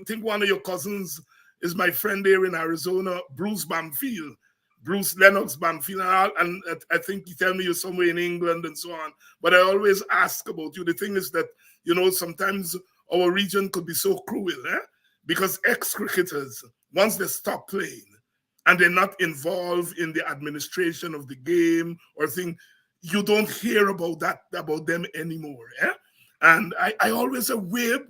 think one of your cousins is my friend there in Arizona, Bruce Bamfield. Bruce Lennox Bamfield, and I think you tell me you're somewhere in England and so on. But I always ask about you. The thing is that, sometimes our region could be so cruel, because ex-cricketers, once they stop playing and they're not involved in the administration of the game or thing, you don't hear about them anymore. And I always say, where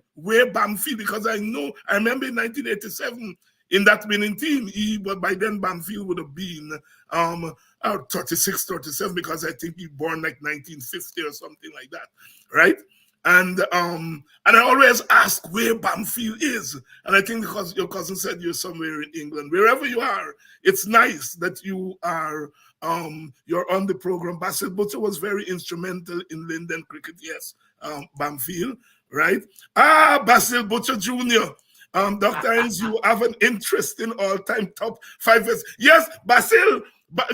Bamfield, because I remember in 1987, in that winning team, but by then Bamfield would have been 36, 37, because I think he born like 1950 or something like that, right? And I always ask where Bamfield is, and I think because your cousin said you're somewhere in England, wherever you are, it's nice that you are you're on the program. Basil Butcher was very instrumental in Linden cricket, yes, Bamfield, right? Basil Butcher Jr. Dr. Hines, you have an interesting all-time top 5 years. Yes, Basil,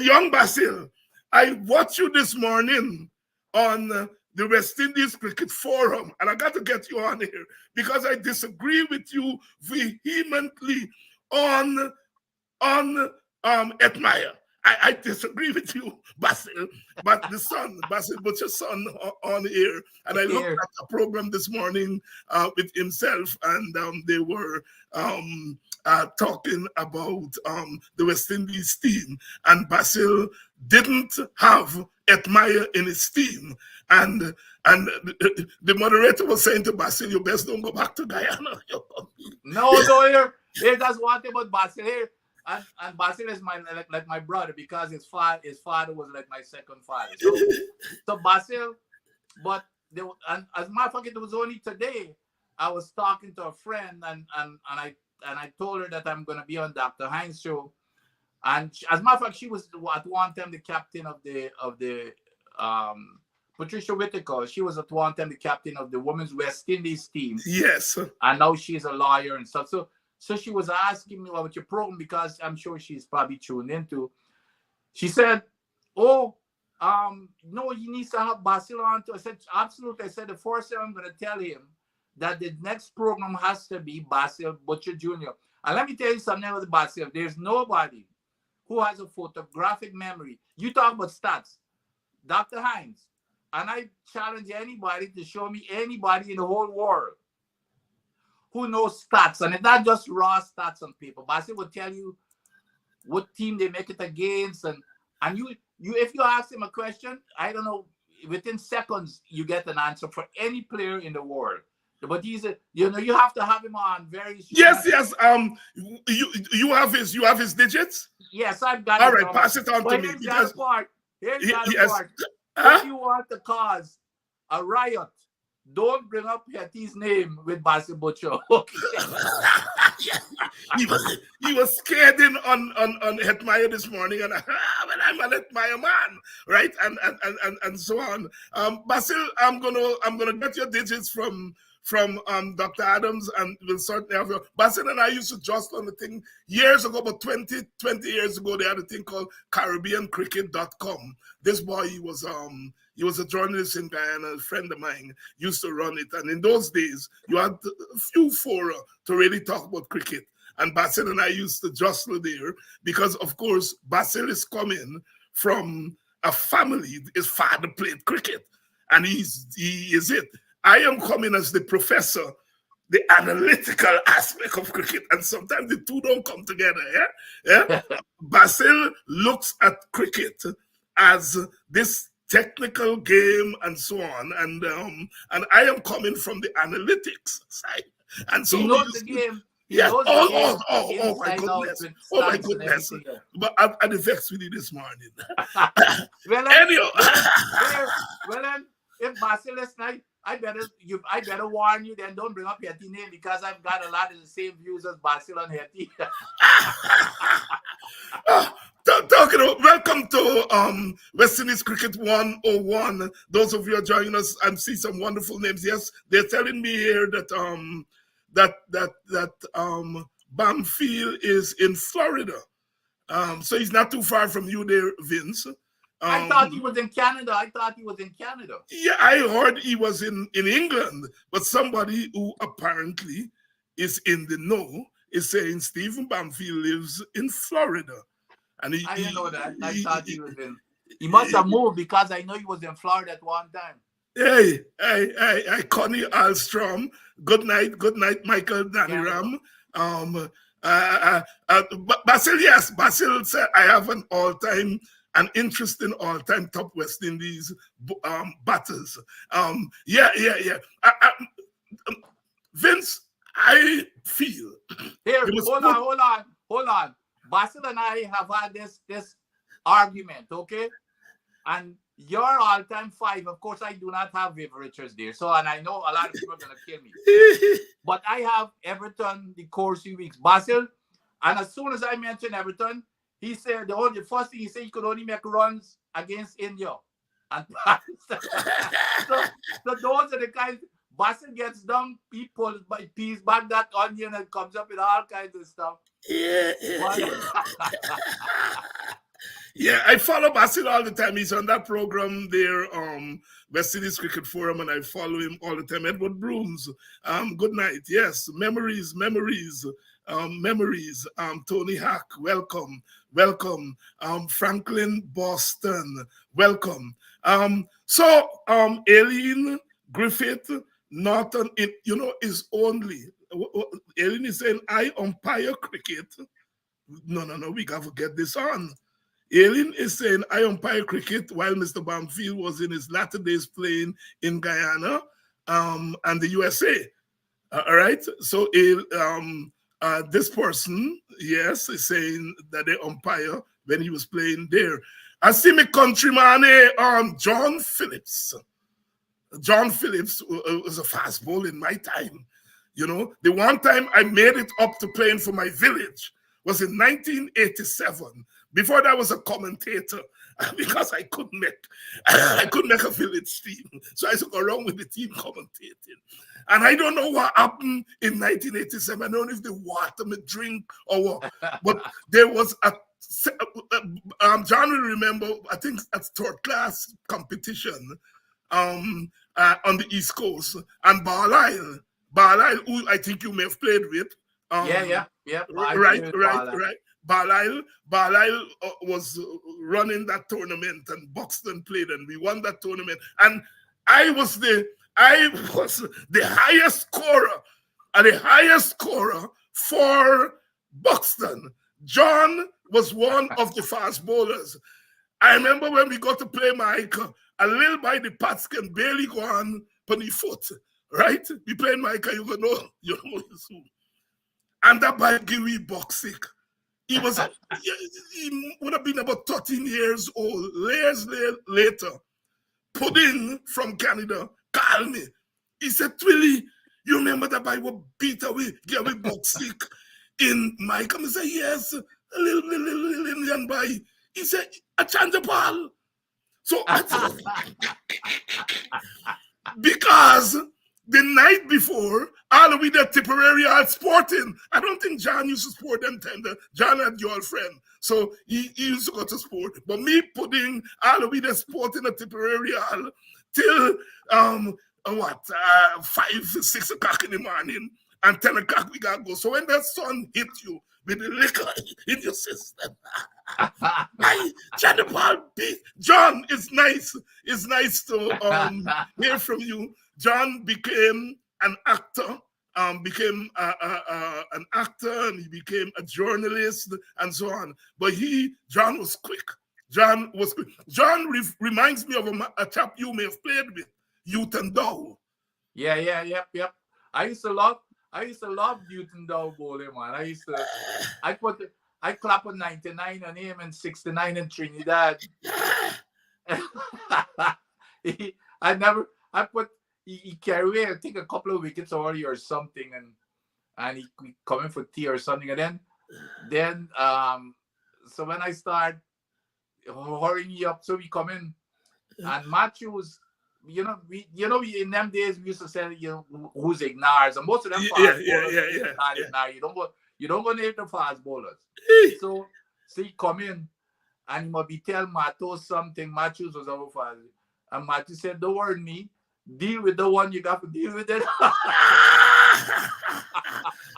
young Basil, I watched you this morning on the West Indies Cricket Forum, and I got to get you on here because I disagree with you vehemently on Etmire. I disagree with you, Basil, but the son, Basil Butcher's son, on here, and I looked at a program this morning with himself, and they were talking about the West Indies team, and Basil didn't have Etmire in his team, and the moderator was saying to Basil, "You best don't go back to Guyana." No, lawyer. Hey, that's one thing about Basil. Hey, and Basil is my like my brother because his father was like my second father. So Basil, but and as a matter of fact, it was only today I was talking to a friend and I told her that I'm gonna be on Dr. Hines show. And as a matter of fact, she was at one time the captain of the Patricia Whitaker. She was at one time the captain of the women's West Indies team. Yes. And now she's a lawyer and stuff. So she was asking me about your program because I'm sure she's probably tuned into. She said, "Oh, no, he needs to have Basil on too." I said, "Absolutely." I said, "The first thing I'm going to tell him that the next program has to be Basil Butcher Jr." And let me tell you something about Basil. There's nobody who has a photographic memory. You talk about stats, Dr. Hines, and I challenge anybody to show me anybody in the whole world who knows stats, and it's not just raw stats on paper. Basil will tell you what team they make it against, and you if you ask him a question, I don't know, within seconds you get an answer for any player in the world. But he's you have to have him on very soon. Yes. You have his digits? Yes, I've got all it. Right, pass it on to me. Here's the part. Huh? If you want to cause a riot, don't bring up Hetty's name with Basil Butcher. Okay. he was scared in on Hetmeyer this morning, and I'm an Hetmeyer man, right? And so on. Basil, I'm gonna get your digits from Dr. Adams, and we'll certainly have your. Basil and I used to jostle on the thing years ago, but 20 years ago, they had a thing called CaribbeanCricket.com. This boy, he was a journalist in Guyana, a friend of mine, used to run it. And in those days, you had a few fora to really talk about cricket. And Basil and I used to jostle there because, of course, Basil is coming from a family. His father played cricket, and he is it. I am coming as the professor, the analytical aspect of cricket, and sometimes the two don't come together. Yeah. Basil looks at cricket as this technical game and so on, and I am coming from the analytics side, and so he knows the game. Yeah. Oh my goodness. Oh my goodness. But I'm vexed with you this morning. Anyhow. Well, if Basil is nice, I better warn you. Then don't bring up Hetty name because I've got a lot of the same views as Basil and Hetty. Talking about, welcome to West Indies Cricket 101. Those of you are joining us, I see some wonderful names. Yes, they're telling me here that Bamfield is in Florida. So he's not too far from you there, Vince. I thought he was in Canada. Yeah, I heard he was in England, but somebody who apparently is in the know is saying Stephen Bamfield lives in Florida. And I didn't know that. I thought he was in. He must have moved because I know he was in Florida at one time. Hey, Connie Alstrom. Good night, Michael Daniram. Basil, yes, Basil said I have an interesting all-time top West Indies batters. Yeah. Vince, I feel. Here, hold on. Basil and I have had this argument, okay? And your all-time five, of course, I do not have Viv Richards there. So, and I know a lot of people are going to kill me. But I have Everton, the Corsi Weeks. Basil, and as soon as I mentioned Everton, he said the first thing he said, he could only make runs against India. And so those are the kinds. Basil gets down, he peels back that onion and comes up with all kinds of stuff. Yeah. Yeah, I follow Basil all the time. He's on that program there, West Indies Cricket Forum, and I follow him all the time. Edward Brooms, good night. Yes, memories. Tony Hack, welcome. Franklin Boston, welcome. So Aileen Griffith Norton, is only. Aileen is saying, I umpire cricket. No, we got to get this on. Aileen is saying, I umpire cricket while Mr. Bamfield was in his latter days playing in Guyana and the USA. All right. So this person, yes, is saying that the umpire when he was playing there. I see my countryman, John Phillips. John Phillips was a fast bowler in my time. You know, the one time I made it up to playing for my village was in 1987. Before that, I was a commentator because I couldn't make a village team. So I used to go around with the team commentating. And I don't know what happened in 1987. I don't know if they water me drink or what. But there was John will remember, I think at third class competition on the East Coast. And Barlisle, who I think you may have played with. Yeah. Right. Barlisle was running that tournament, and Buxton played, and we won that tournament. And I was the highest scorer for Buxton. John was one of the fast bowlers. I remember when we got to play Mike, a little by the Pats can barely go on the foot, right? We played Mike, you know, and that by Gary Boxic. He would have been about 13 years old. Years later, Pudding from Canada called me. He said, Twilly, you remember that I was beat away Gary Boxic in Mike? I said, yes, a little Indian boy. He said, a change of ball. So I thought, because the night before, all we did Tipperary all sporting. I don't think John used to sport them tender. John had your friend. So he used to go to sport. But me putting all we did sporting at Tipperary all till 5, 6 o'clock in the morning, and 10 o'clock we gotta go. So when that sun hit you with the liquor in your system, John, it's nice. It's nice to hear from you. John became an actor, and he became a journalist, and so on. But John was quick. John reminds me of a chap you may have played with, Newton Dow. Yep. I used to love Newton Dow bowling, man. I clap on 99 on him and 69 in Trinidad. He carried away, I think, a couple of wickets already or something, and he coming for tea or something, and then so when I start hurrying up, so we come in, and Matthews, in them days we used to say, who's ignores, and most of them fast bowlers, you don't go near the fast bowlers. So he come in, and he must be tell Matthews something. Matthews was over fast, and Matthews said, "Don't worry me. Deal with the one you got to deal with it."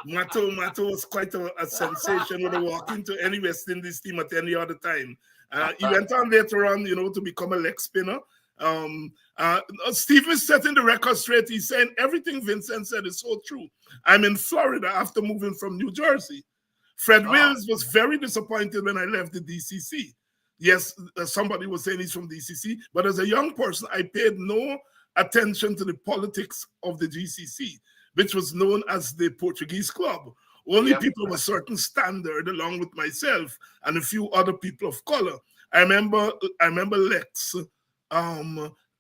Mato was quite a sensation when he walked into any West Indies team at any other time. He went on later on, to become a leg spinner. Steve is setting the record straight. He's saying everything Vincent said is so true. I'm in Florida after moving from New Jersey. Fred Wills was very disappointed when I left the DCC. Yes, somebody was saying he's from DCC, but as a young person, I paid no attention to the politics of the GCC, which was known as the Portuguese Club. Only people of a certain standard, along with myself and a few other people of color. I remember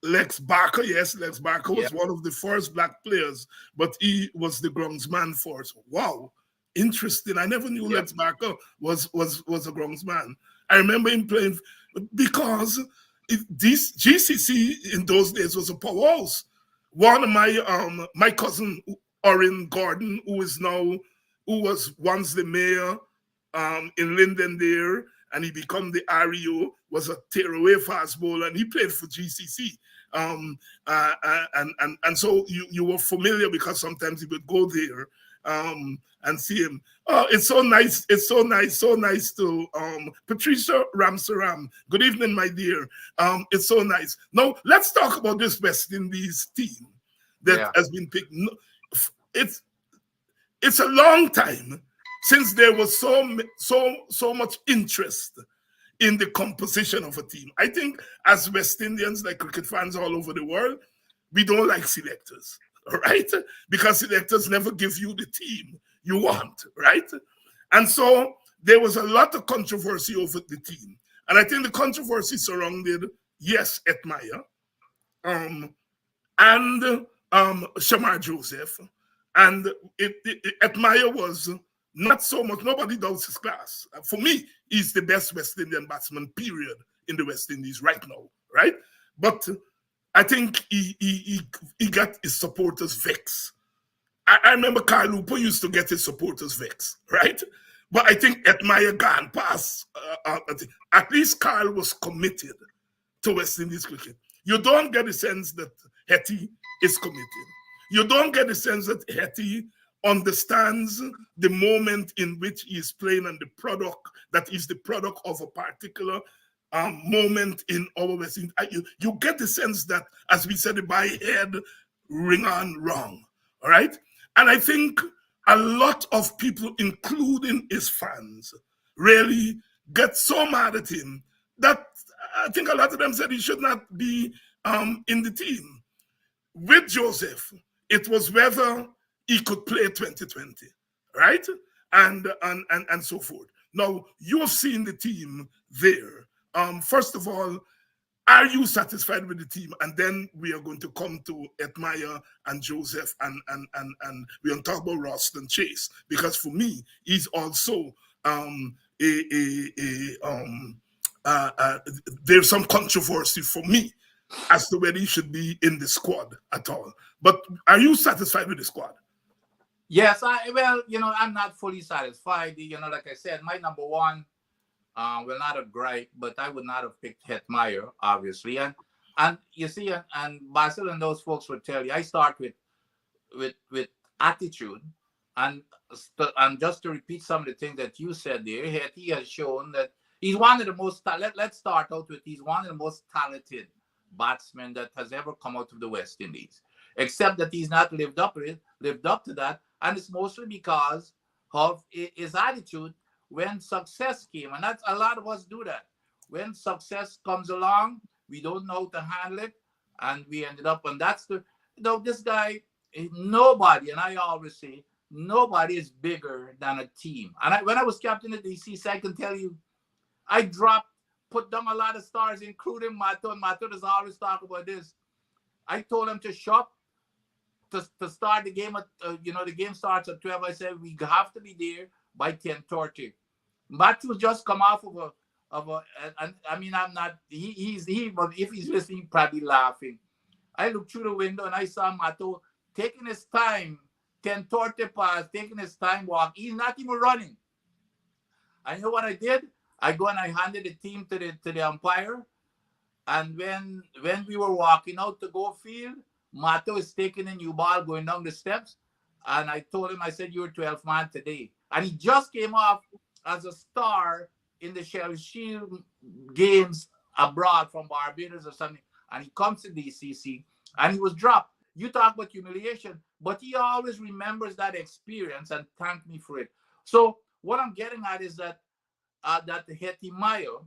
Lex Barker. Yes, Lex Barker was one of the first black players, but he was the groundsman for us. Wow, interesting. I never knew Lex Barker was a groundsman. I remember him playing because this GCC in those days was a powerhouse. One of my cousin Orin Gordon, who was once the mayor in Linden there, and he became the REO, was a tearaway fast bowler, and he played for GCC. And so you were familiar because sometimes you would go there and see him. Oh, it's so nice. It's so nice to Patricia Ramsaram. Good evening, my dear. It's so nice. Now let's talk about this West Indies team that has been picked. It's a long time since there was so much interest in the composition of a team. I think as West Indians, like cricket fans all over the world, we don't like selectors, all right? Because selectors never give you the team. you want, right? And so there was a lot of controversy over the team. And I think the controversy surrounded, yes, Etmire, and Shamar Joseph. And Etmire was not so much, nobody doubts his class. For me, he's the best West Indian batsman, period, in the West Indies right now, right? But I think he got his supporters vexed. I remember Carl Hooper used to get his supporters vexed, right? But I think Etmire gone past. At least Carl was committed to West Indies cricket. You don't get the sense that Hetty is committed. You don't get the sense that Hetty understands the moment in which he is playing and the product that is the product of a particular moment in our West Indies. You get the sense that, as we said, by head ring on wrong, all right? And I think a lot of people, including his fans, really get so mad at him that I think a lot of them said he should not be in the team. With Joseph, it was whether he could play 2020, right? And so forth. Now, you have seen the team there. First of all, are you satisfied with the team? And then we are going to come to Etmire and Joseph, and we're going to talk about Roston Chase, because for me, he's also there's some controversy for me as to whether he should be in the squad at all. But are you satisfied with the squad? Yes, I'm not fully satisfied. Like I said, my number one will not have gripe, but I would not have picked Hetmire, obviously. And you see, and Basil and those folks would tell you, I start with attitude. And just to repeat some of the things that you said there, he has shown that he's one of the most, let's start out with, he's one of the most talented batsmen that has ever come out of the West Indies. Except that he's not lived up to that. And it's mostly because of his attitude when success came. And that's, a lot of us do that. When success comes along, we don't know how to handle it. And we ended up, and that's this guy, nobody, and I always say, nobody is bigger than a team. And when I was captain of the DCC, I can tell you, I put down a lot of stars, including Mato. And Mato does always talk about this. I told him to shop to start the game at, the game starts at 12. I said, we have to be there by 10:30. Matthew just come off of a, and I mean, I'm not, but if he's listening, he's probably laughing. I looked through the window and I saw Mato taking his time, 10:30 past, taking his time walk. He's not even running. I know what I did. I go and I handed the team to the umpire. And when we were walking out to go field, Mato is taking a new ball going down the steps. And I told him, I said, you're 12th man today. And he just came off as a star in the Shell Shield games abroad from Barbados or something. And he comes to DCC and he was dropped. You talk about humiliation, but he always remembers that experience and thanked me for it. So what I'm getting at is that Hetmire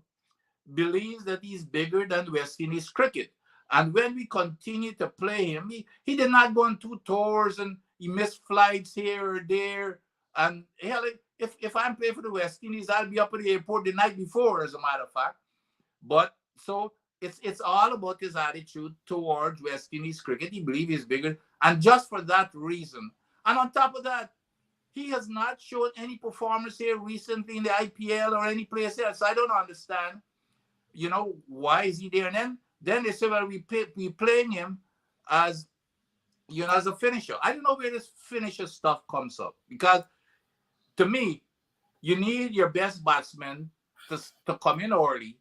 believes that he's bigger than West Indies cricket. And when we continue to play him, he did not go on 2 tours and he missed flights here or there. And hell, if I'm playing for the West Indies, I'll be up at the airport the night before, as a matter of fact. But so it's all about his attitude towards West Indies cricket. He believes he's bigger. And just for that reason, and on top of that, he has not shown any performance here recently in the IPL or any place else. So I don't understand, why is he there? And then they say, well, we playing him as, as a finisher. I don't know where this finisher stuff comes up, because to me, you need your best batsmen to come in early,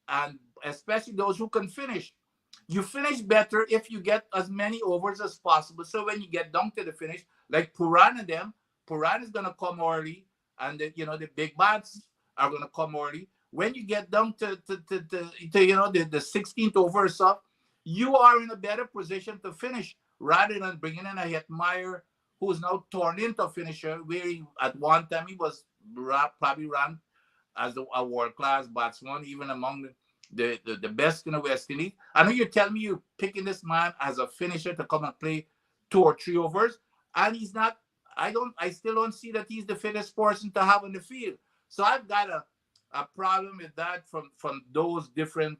and especially those who can finish. You finish better if you get as many overs as possible. So when you get down to the finish, like Puran and them, Puran is going to come early, and the big bats are going to come early. When you get down to the 16th over or so, you are in a better position to finish rather than bringing in a Hetmire who's now turned into a finisher, where at one time he was probably ranked as a world-class batsman, even among the best in the West Indies. I know you tell me you're picking this man as a finisher to come and play 2 or 3 overs, and he's not I still don't see that he's the fittest person to have on the field. So I've got a problem with that from those different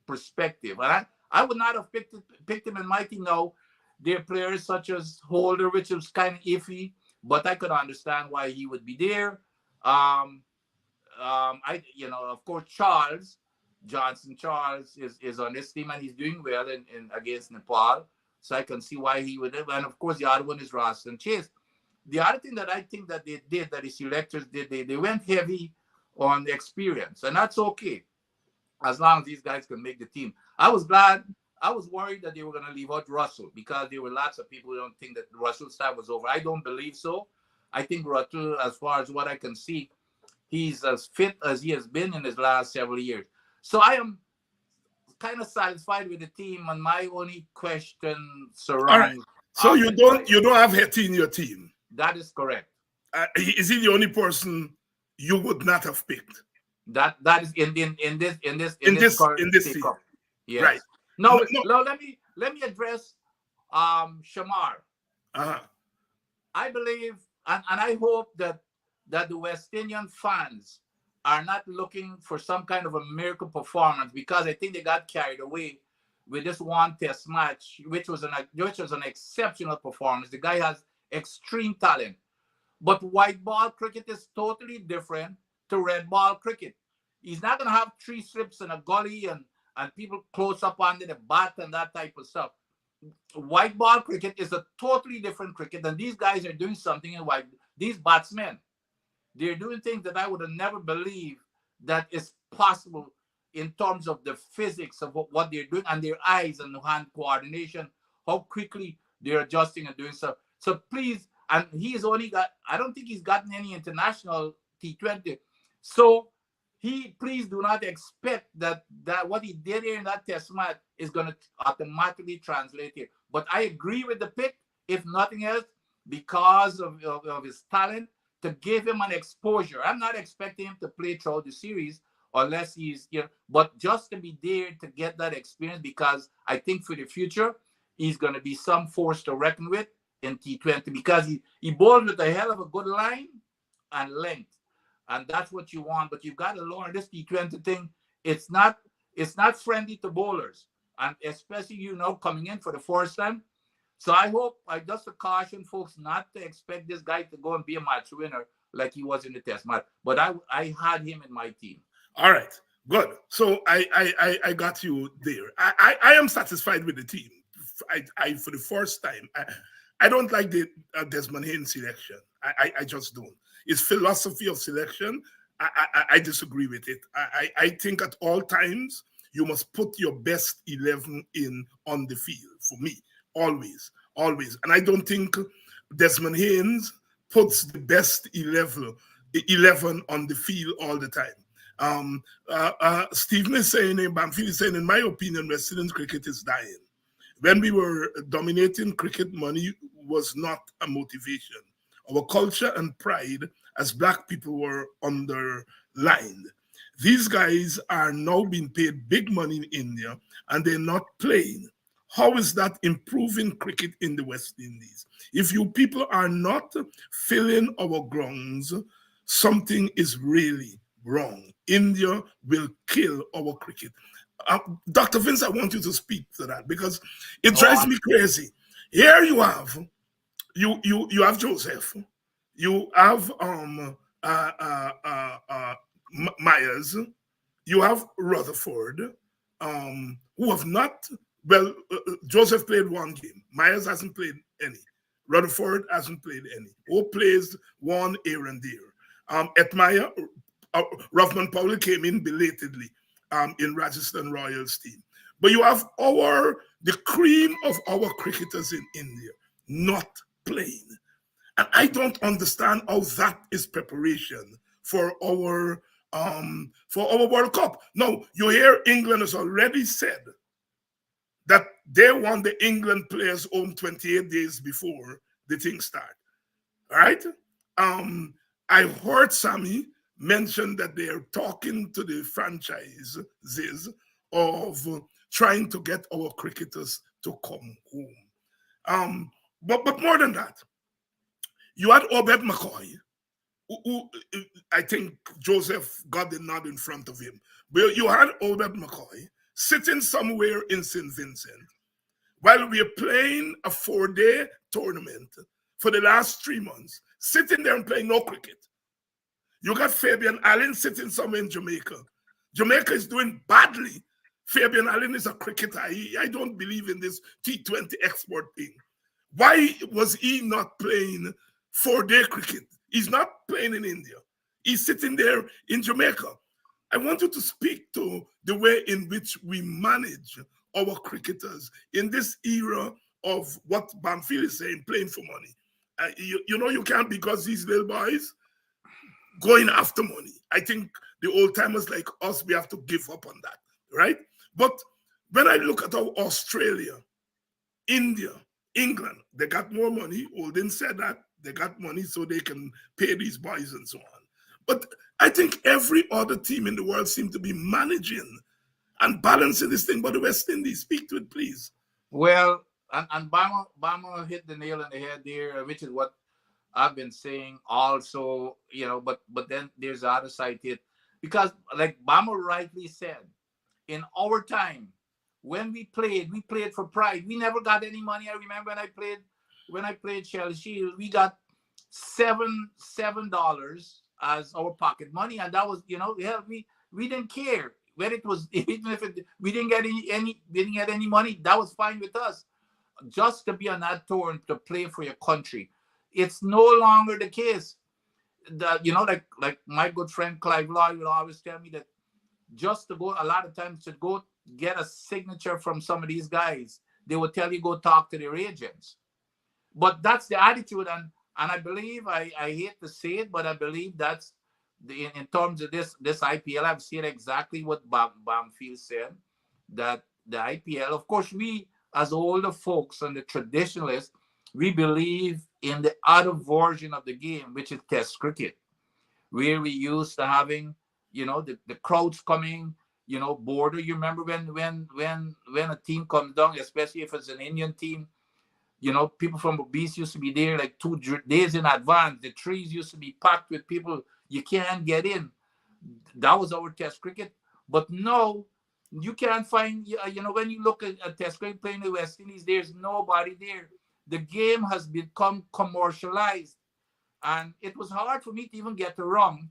perspective. And I would not have picked him in my team now. There are players such as Holder, which was kind of iffy, but I could understand why he would be there. Of course, Johnson Charles is on this team and he's doing well in against Nepal. So I can see why he would. And of course, the other one is Roston Chase. The other thing that I think that they did, that the selectors did, they went heavy on the experience, and that's okay as long as these guys can make the team. I was glad. I was worried that they were going to leave out Russell because there were lots of people who don't think that Russell's time was over. I don't believe so. I think Russell, as far as what I can see, he's as fit as he has been in his last several years. So I am kind of satisfied with the team, and my only question surrounds. All right. So you don't have Hetty in your team. That is correct. Is he the only person you would not have picked? That is in this team. Yes. Right. No, let me address Shamar. I believe and I hope that the West Indian fans are not looking for some kind of a miracle performance, because I think they got carried away with this one test match, which was an exceptional performance. The guy has extreme talent. But white ball cricket is totally different to red ball cricket. He's not going to have 3 slips in a gully and people close up under the bat and that type of stuff. White ball cricket is a totally different cricket, and these guys are doing something in white. These batsmen, they're doing things that I would have never believed that is possible in terms of the physics of what they're doing, and their eyes and hand coordination, how quickly they're adjusting and doing stuff. So please, and he's only got, I don't think he's gotten any international T20. So please do not expect that what he did here in that test match is going to automatically translate here. But I agree with the pick, if nothing else, because of his talent, to give him an exposure. I'm not expecting him to play throughout the series unless he's, but just to be there to get that experience, because I think for the future, he's going to be some force to reckon with in T20, because he bowls with a hell of a good line and length. And that's what you want. But you've got to learn this T20 thing. It's not friendly to bowlers, and especially coming in for the first time. So I just to caution folks not to expect this guy to go and be a match winner like he was in the test match. But I had him in my team. All right, good. So I got you there. I am satisfied with the team. I for the first time, I don't like the Desmond Haynes selection. I just don't. His philosophy of selection, I disagree with it. I think at all times you must put your best 11 in on the field, for me, always. And I don't think Desmond Haynes puts the best 11 on the field all the time. Stephen is saying, Bamfield is saying, in my opinion, West Indian cricket is dying. When we were dominating cricket, money was not a motivation. Our culture and pride as Black people were underlined. These guys are now being paid big money in India, and they're not playing. How is that improving cricket in the West Indies? If you people are not filling our grounds, something is really wrong. India will kill our cricket. Dr. Vince, I want you to speak to that, because it drives me crazy. Here you have Joseph, you have Myers, you have Rutherford, who have not. Well, Joseph played one game. Myers hasn't played any. Rutherford hasn't played any. Who plays one here and there. Etmire, Ruffman Powell came in belatedly in Rajasthan Royals team. But you have the cream of our cricketers in India not playing. And I don't understand how that is preparation for our World Cup. No, you hear England has already said that they want the England players home 28 days before the thing start. All right? I heard Sammy mention that they are talking to the franchises of trying to get our cricketers to come home. But more than that, You had Obed McCoy, who I think Joseph got the nod in front of him. But you had Obed McCoy sitting somewhere in St. Vincent while we are playing a 4-day tournament for the last 3 months, sitting there and playing no cricket. You got Fabian Allen sitting somewhere in Jamaica. Jamaica is doing badly. Fabian Allen is a cricketer. I don't believe in this T20 export thing. Why was he not playing 4-day cricket? He's not playing in India. He's sitting there in Jamaica. I want you to speak to the way in which we manage our cricketers in this era of what Bamfield is saying, playing for money. You know, you can't, because these little boys going after money. I think the old timers like us, we have to give up on that, right? But when I look at how Australia, India, England, they got more money. Olden said that they got money so they can pay these boys and so on. But I think every other team in the world seems to be managing and balancing this thing. But the West Indies, speak to it, please. Well, and Bama hit the nail on the head there, which is what I've been saying also, you know, but then there's the other side to it. Because like Bama rightly said, in our time, when we played for pride. We never got any money. I remember when I played Shell Shield, we got $7 as our pocket money, and that was, you know, hell, we didn't care when it was, even if we didn't get any money, that was fine with us. Just to be on that tour and to play for your country, it's no longer the case. You know, like my good friend Clive Lloyd would always tell me that just to go, a lot of times to go get a signature from some of these guys, they will tell you go talk to their agents. But that's the attitude, and I believe, I hate to say it, but I believe that's in terms of this IPL. I've seen exactly what Bamfield said, that the IPL, of course, we as older folks and the traditionalists, we believe in the other version of the game, which is Test cricket, where we used to having, you know, the crowds coming, you know, border. You remember when a team comes down, especially if it's an Indian team, you know, people from Obese used to be there like 2 days in advance. The trees used to be packed with people. You can't get in. That was our Test cricket. But no, you can't find, you know, when you look at a Test cricket playing in the West Indies, there's nobody there. The game has become commercialized. And it was hard for me to even get it wrong,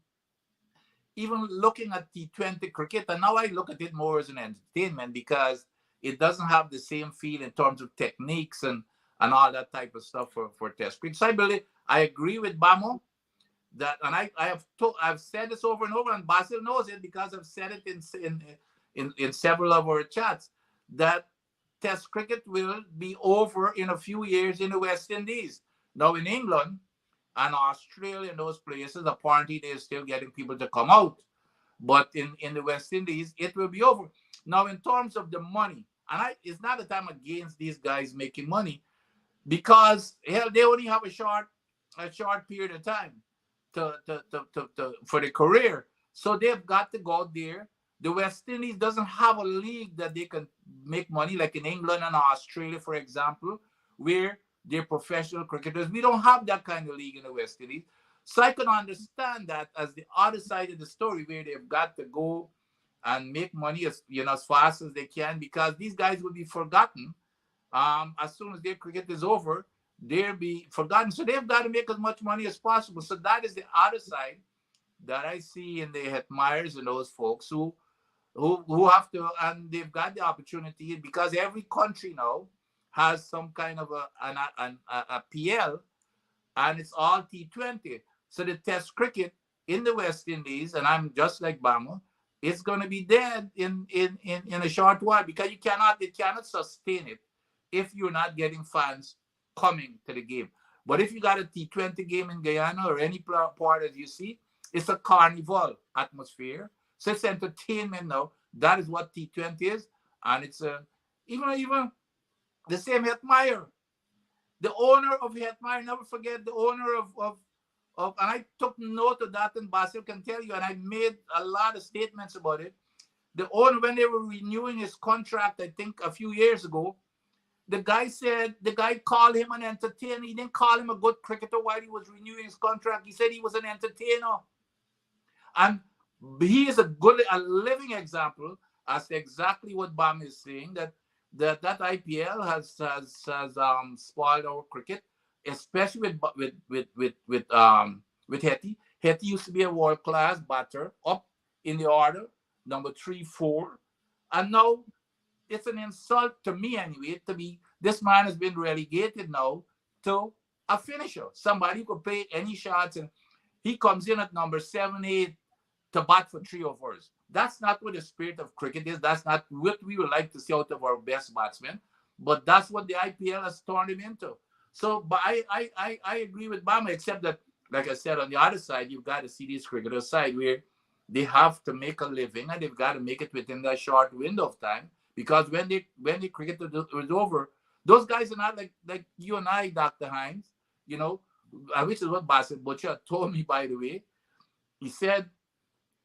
even looking at T20 cricket. And now I look at it more as an entertainment, because it doesn't have the same feel in terms of techniques and all that type of stuff for Test cricket. So I believe, I agree with Bamo that, and I've said this over and over, and Basil knows it because I've said it in several of our chats, that Test cricket will be over in a few years in the West Indies. Now in England and Australia and those places, apparently they're still getting people to come out. But in the West Indies, it will be over. Now in terms of the money, and it's not that I'm against these guys making money, because hell, they only have a short period of time for their career. So they've got to go out there. The West Indies doesn't have a league that they can make money like in England and Australia, for example, where they're professional cricketers. We don't have that kind of league in the West Indies. So I can understand that as the other side of the story, where they've got to go and make money as fast as they can, because these guys will be forgotten. As soon as their cricket is over, they'll be forgotten. So they've got to make as much money as possible. So that is the other side that I see in the Hetmeyers and those folks who have to, and they've got the opportunity, because every country now has some kind of a PL, and it's all T20. So the Test cricket in the West Indies, and I'm just like Bama, it's going to be dead in a short while, because it cannot sustain it if you're not getting fans coming to the game. But if you got a T20 game in Guyana or any part that you see, it's a carnival atmosphere. So it's entertainment now. That is what T20 is. And it's even the same Hetmeyer. The owner of Hetmeyer, never forget the owner of and I took note of that, and Basil can tell you, and I made a lot of statements about it. The owner, when they were renewing his contract, I think a few years ago, the guy called him an entertainer. He didn't call him a good cricketer while he was renewing his contract. He said he was an entertainer. And he is a living example as to exactly what Bam is saying, that IPL has spoiled our cricket, especially with Hetty. Hetty used to be a world-class batter, up in the order, number 3, 4. And now it's an insult to me anyway, to be this man has been relegated now to a finisher. Somebody who could play any shots, and he comes in at number 7, 8 to bat for 3 overs. That's not what the spirit of cricket is. That's not what we would like to see out of our best batsmen. But that's what the IPL has turned him into. So, but I agree with Bama, except that, like I said, on the other side, you've got to see this cricketer side where they have to make a living, and they've got to make it within that short window of time. Because when the cricket was over, those guys are not like you and I, Dr. Hines, which is what Bassett Butcher told me, by the way. He said,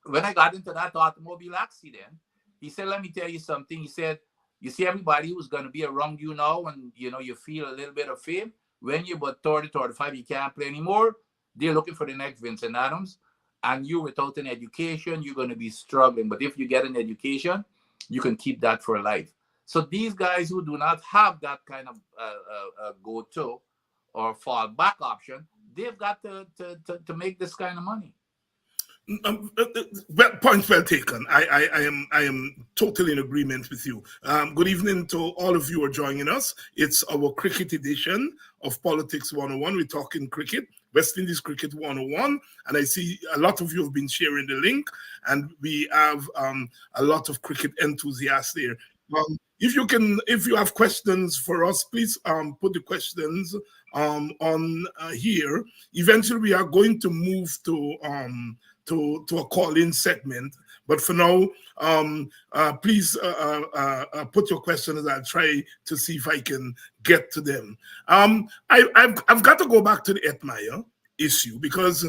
when I got into that automobile accident, he said, let me tell you something. He said, you see everybody who's going to be around you now, and, you feel a little bit of fame. When you're about 30, 35, you can't play anymore. They're looking for the next Vincent Adams. And you, without an education, you're going to be struggling. But if you get an education, you can keep that for life. So these guys who do not have that kind of go-to or fall-back option, they've got to make this kind of money. Well, point well taken. I am totally in agreement with you. Good evening to all of you who are joining us. It's our cricket edition of Politics 101. We're talking cricket, West Indies Cricket 101, and I see a lot of you have been sharing the link, and we have a lot of cricket enthusiasts there. If you have questions for us, please put the questions on here. Eventually, we are going to move to a call-in segment. But for now, please put your questions. I'll try to see if I can get to them. I've got to go back to the Admire issue, because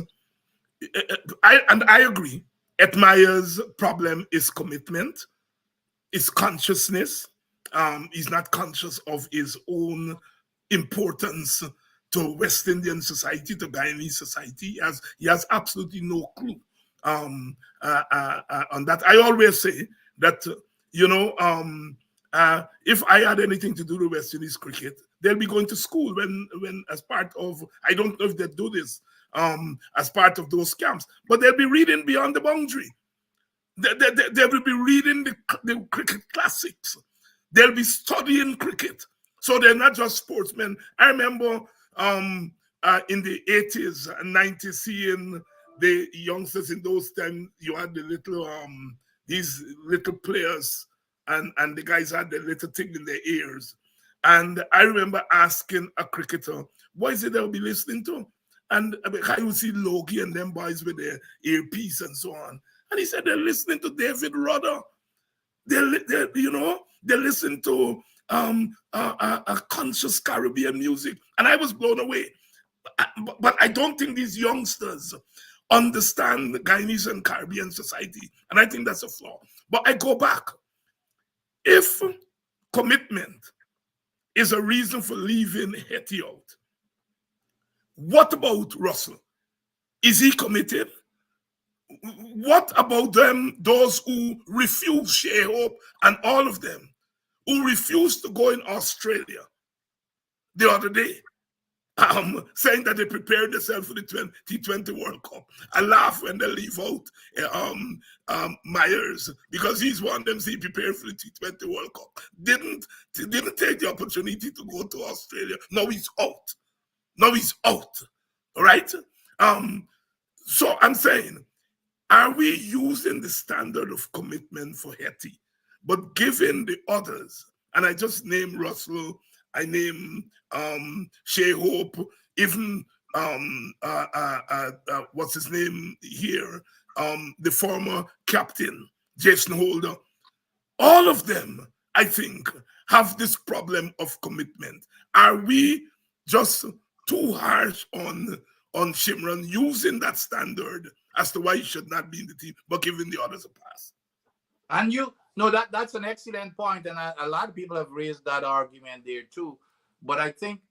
I agree. Admire's problem is commitment, is consciousness. He's not conscious of his own importance to West Indian society, to Guyanese society. He has absolutely no clue on that. I always say that, if I had anything to do with West Indies cricket, they'll be going to school when as part of, I don't know if they do this as part of those camps, but they'll be reading Beyond the Boundary. They will be reading the cricket classics. They'll be studying cricket. So they're not just sportsmen. I remember in the 80s and 90s, seeing the youngsters in those times. You had the little these little players, and the guys had the little thing in their ears. And I remember asking a cricketer, what is it they'll be listening to? And I would see Logie and them boys with their earpiece and so on. And he said they're listening to David Rudder. They listen to a conscious Caribbean music. And I was blown away. But I don't think these youngsters understand the Guyanese and Caribbean society. And I think that's a flaw. But I go back. If commitment is a reason for leaving Hetty out, what about Russell? Is he committed? What about them, those who refuse Shea Hope and all of them, who refused to go in Australia the other day, saying that they prepared themselves for the T20 World Cup? I laugh when they leave out Myers, because he's one of them, he prepared for the T20 World Cup. Didn't take the opportunity to go to Australia. Now he's out. All right? So I'm saying, are we using the standard of commitment for Hetty, but giving the others, and I just named Russell, I named Shea Hope, even what's his name here, the former captain, Jason Holder. All of them, I think, have this problem of commitment. Are we just too harsh on Shimron, using that standard as to why he should not be in the team, but giving the others a pass? And you No, that's an excellent point, and a lot of people have raised that argument there too. But I think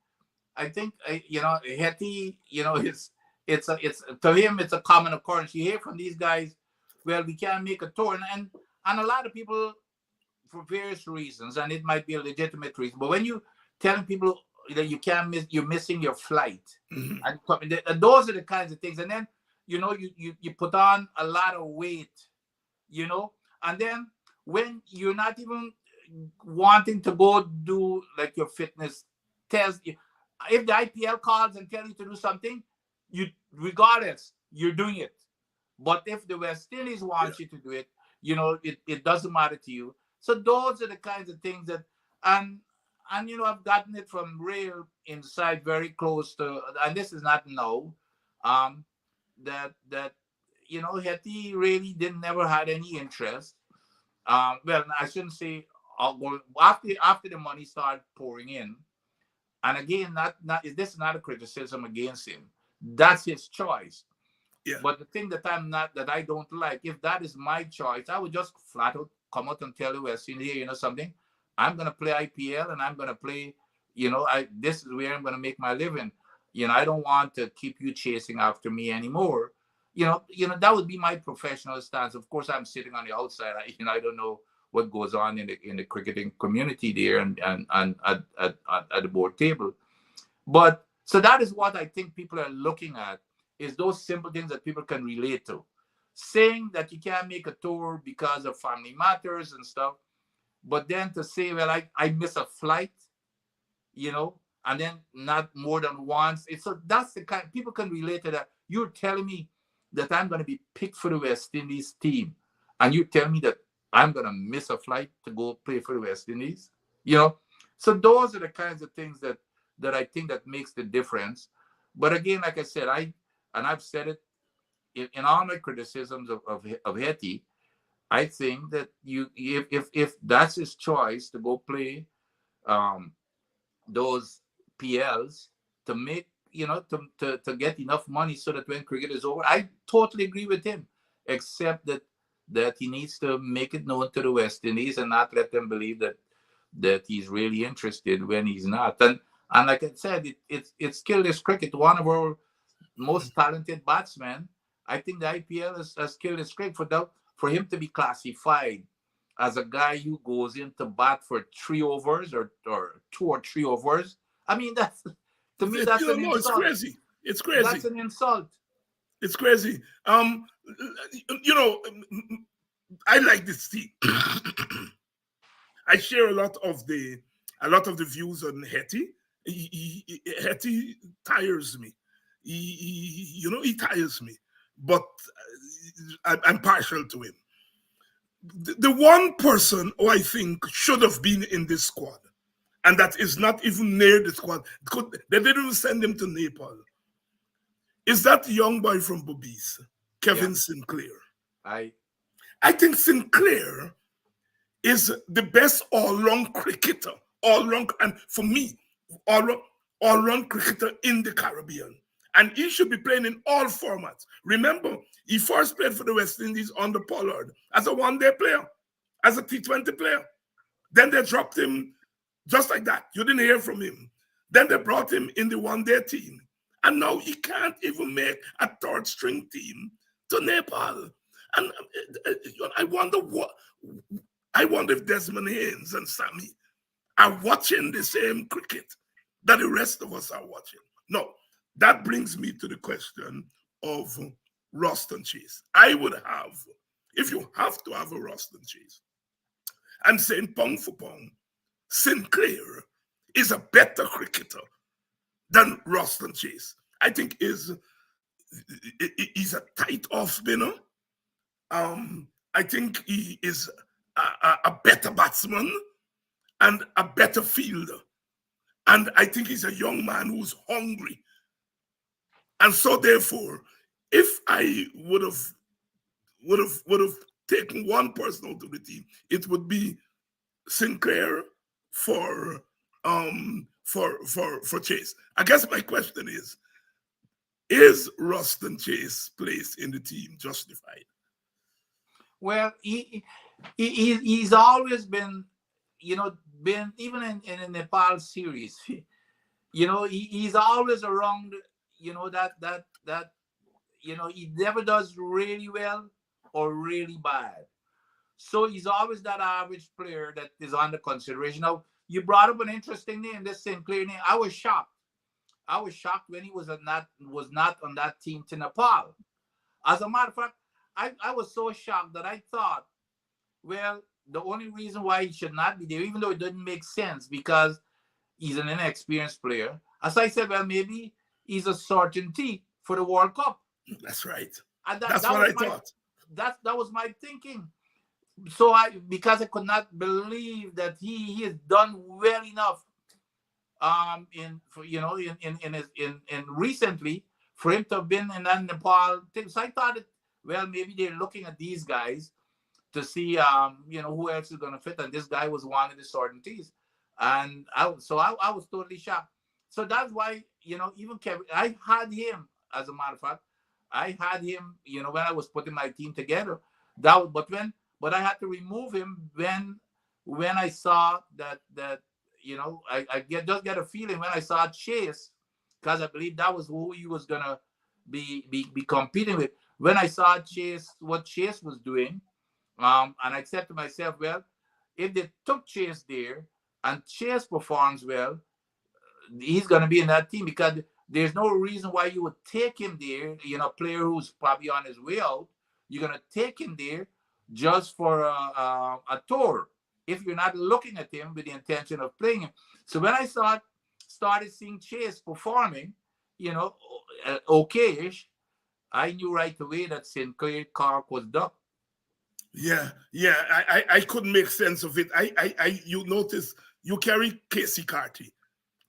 you know, Hetty, you know, it's to him it's a common occurrence. You hear from these guys, well, we can't make a tour, and a lot of people for various reasons, and it might be a legitimate reason. But when you telling people that you can't miss, you're missing your flight, Mhm. and those are the kinds of things. And then you know you put on a lot of weight, you know, and then when you're not even wanting to go do like your fitness test, if the IPL calls and tell you to do something, you regardless you're doing it. But if the West Indies Yeah. wants you to do it, you know, it doesn't matter to you. So those are the kinds of things that, and you know, I've gotten it from real inside, very close to, and this is not now, um, that you know, Hetty really didn't never had any interest. Well, I shouldn't say after the money started pouring in, and again, not this is not a criticism against him. That's his choice. Yeah. But the thing that I don't like, if that is my choice, I would just flat out come out and tell you, well, see here, you know something, I'm gonna play IPL and I'm gonna play, you know, this is where I'm gonna make my living. You know, I don't want to keep you chasing after me anymore. That would be my professional stance. Of course, I'm sitting on the outside. I don't know what goes on in the cricketing community there and at the board table. But so that is what I think people are looking at, is those simple things that people can relate to. Saying that you can't make a tour because of family matters and stuff, but then to say, well, I miss a flight, you know, and then not more than once. So that's the kind people can relate to that. You're telling me that I'm going to be picked for the West Indies team, and you tell me that I'm going to miss a flight to go play for the West Indies, you know. So those are the kinds of things that I think that makes the difference. But again, like I said, I've said it in all my criticisms of Hetty. I think that if that's his choice to go play um, those PLs to make, you know, to get enough money so that when cricket is over, I totally agree with him, except that he needs to make it known to the West Indies and not let them believe that he's really interested when he's not. And like I said, it's killed his cricket. One of our most talented batsmen, I think the IPL has killed his cricket for him to be classified as a guy who goes in to bat for 3 overs or 2 or 3 overs. I mean, that's to me that's an No, it's insult. crazy. It's crazy. That's an insult. It's crazy. You know, I like this team. I share a lot of the views on Hetty. Hetty tires me. He tires me. But I'm partial to him. The one person who I think should have been in this squad, and that is not even near the squad, they didn't even send him to Nepal, is that young boy from Bobbies, Kevin Yeah. Sinclair. I I think Sinclair is the best all-round cricketer, and for me, all-round cricketer in the Caribbean. And he should be playing in all formats. Remember, he first played for the West Indies under Pollard as a one-day player, as a T20 player. Then they dropped him just like that. You didn't hear from him. Then they brought him in the one-day team. And now he can't even make a third-string team to Nepal. And I wonder if Desmond Haynes and Sammy are watching the same cricket that the rest of us are watching. No, that brings me to the question of Roston Chase. I would have, if you have to have a Roston Chase, I'm saying pound for pound, Sinclair is a better cricketer than Roston Chase. I think he's a tight off spinner. I think he is a better batsman and a better fielder. And I think he's a young man who's hungry. And so therefore, if I would have taken one person out of the team, it would be Sinclair for Chase. I guess my question is Roston Chase place in the team justified? Well, he's always been, been even in the Nepal series. He's always around. That he never does really well or really bad. So he's always that average player that is under consideration. Now, you brought up an interesting name, this Sinclair name. I was shocked. I was shocked when he was not on that team to Nepal. As a matter of fact, I was so shocked that I thought, well, the only reason why he should not be there, even though it didn't make sense because he's an inexperienced player, as I said, well, maybe he's a certainty for the World Cup. That's right. And That's what I thought. That was my thinking. So because I could not believe that he has done well enough in recently for him to have been in that Nepal thing. So I thought well, maybe they're looking at these guys to see who else is going to fit, and this guy was one of the certainties. And I was totally shocked. So that's why even Kevin, I had him, as a matter of fact, I had him when I was putting my team together. But I had to remove him when I saw that I just get a feeling when I saw Chase, because I believe that was who he was gonna be competing with. When I saw what Chase was doing, and I said to myself, well, if they took Chase there and Chase performs well, he's gonna be in that team, because there's no reason why you would take him there. A player who's probably on his way out, you're gonna take him there just for a tour if you're not looking at him with the intention of playing him. So when I started seeing Chase performing, okay-ish, I knew right away that Sinclair Clark was done. Yeah. I couldn't make sense of it. You notice you carry Casey Carty.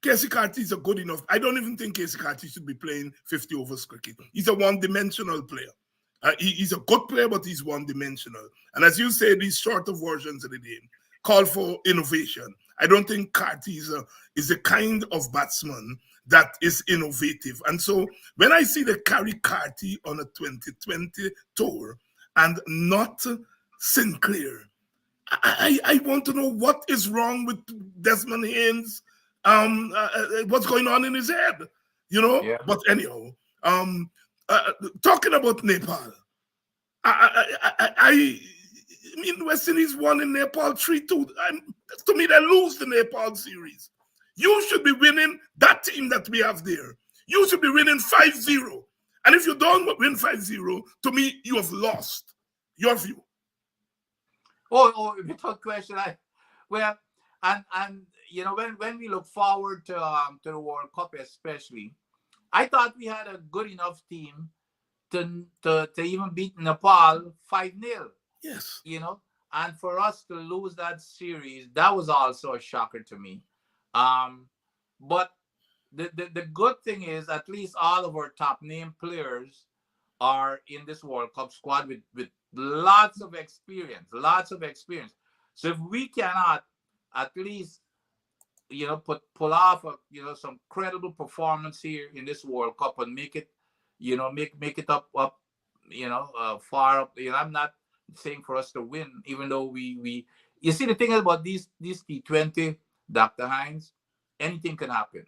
Casey Carty is a good enough. I don't even think Casey Carty should be playing 50 overs cricket. He's a one-dimensional player. He's a good player, but he's one-dimensional. And as you said, these shorter versions of the game call for innovation. I don't think Carty is a kind of batsman that is innovative. And so when I see the carry Carty on a 2020 tour and not Sinclair, I want to know what is wrong with Desmond Haynes, what's going on in his head, Yeah. But anyhow, talking about Nepal, I mean, West Indies won in Nepal 3-2. To me, they lose the Nepal series. You should be winning that team that we have there. You should be winning 5-0. And if you don't win 5-0, to me, you have lost. Your view. Oh, without question. When we look forward to the World Cup, especially, I thought we had a good enough team to even beat Nepal 5-0. Yes. And for us to lose that series, that was also a shocker to me. But the good thing is, at least all of our top name players are in this World Cup squad with lots of experience. So if we cannot at least pull off some credible performance here in this World Cup and make it make it up far up, I'm not saying for us to win, even though we you see, the thing about these T20, Dr. Hines, anything can happen.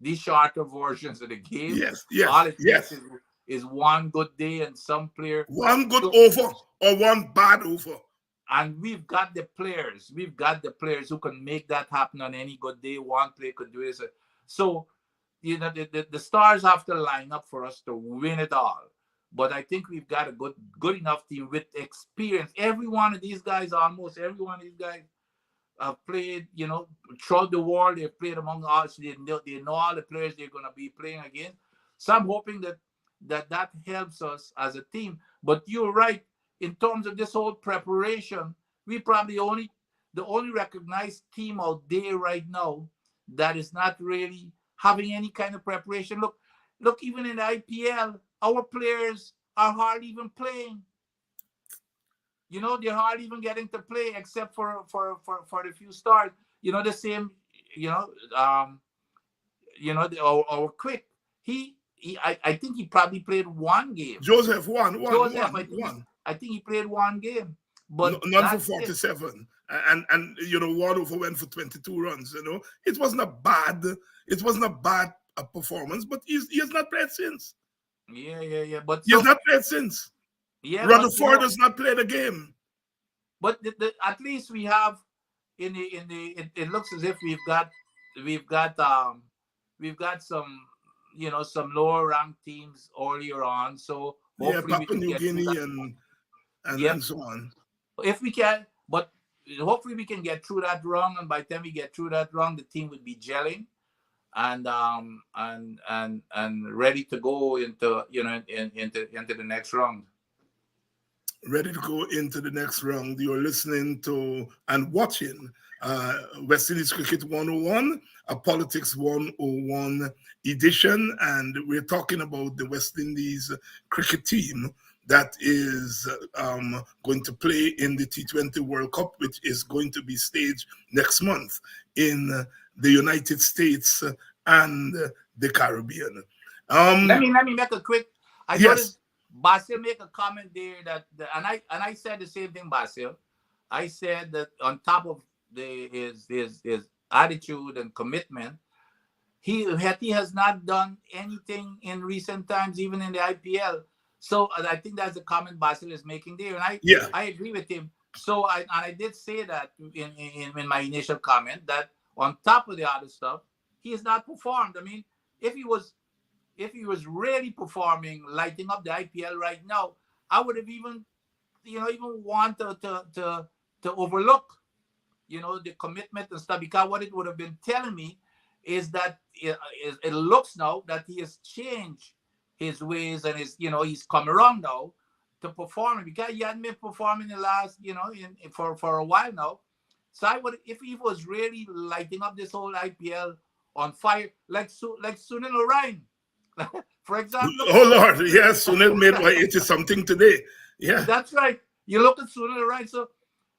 These shorter versions of the game, all it takes is one good day and some player, one good over or one bad over. And we've got the players who can make that happen on any good day. One player could do this. So, the stars have to line up for us to win it all. But I think we've got a good enough team with experience. Almost every one of these guys have played, throughout the world. They've played among us. They know all the players they're going to be playing against. So I'm hoping that helps us as a team. But you're right. In terms of this whole preparation, we probably the only recognized team out there right now that is not really having any kind of preparation. Look, even in the IPL, our players are hardly even playing. They're hardly even getting to play, except for the few stars. The same. Our Quick. I think he probably played one game. Joseph won. I think he played one game, but None for that's it. 47. And you know, one over went for 22 runs. You know, it wasn't a bad performance, but he has not played since. Yeah. But He has so not played since. yeah, but Rutherford has not played a game. but at least we have it looks as if we've got some some lower ranked teams earlier on. So Yeah, hopefully we Papua can New get through Guinea that. Yep. and so on. If we can, but hopefully we can get through that run, and by the time we get through that run, the team would be gelling and ready to go into into the next round. Ready to go into the next round. You're listening to and watching West Indies Cricket 101, a Politics 101 edition, and we're talking about the West Indies cricket team that is going to play in the T20 World Cup, which is going to be staged next month in the United States and the Caribbean. Let me make a quick. I Yes. noticed Basil make a comment there and I said the same thing, Basil. I said that on top of his attitude and commitment, he has not done anything in recent times, even in the IPL. So I think that's the comment Basil is making there, and I agree with him. So I did say that in my initial comment that on top of the other stuff, he has not performed. I mean, if he was really performing, lighting up the IPL right now, I would have even want to overlook, the commitment and stuff, because what it would have been telling me is that it looks now that he has changed his ways and he's come around now to performing, because he hadn't been performing the last, for a while now. So I would, if he was really lighting up this whole IPL on fire, like Sunil Orion. For example. Oh Lord, yes, Sunil made 80 something today. Yeah, that's right. You look at Sunil, right? So,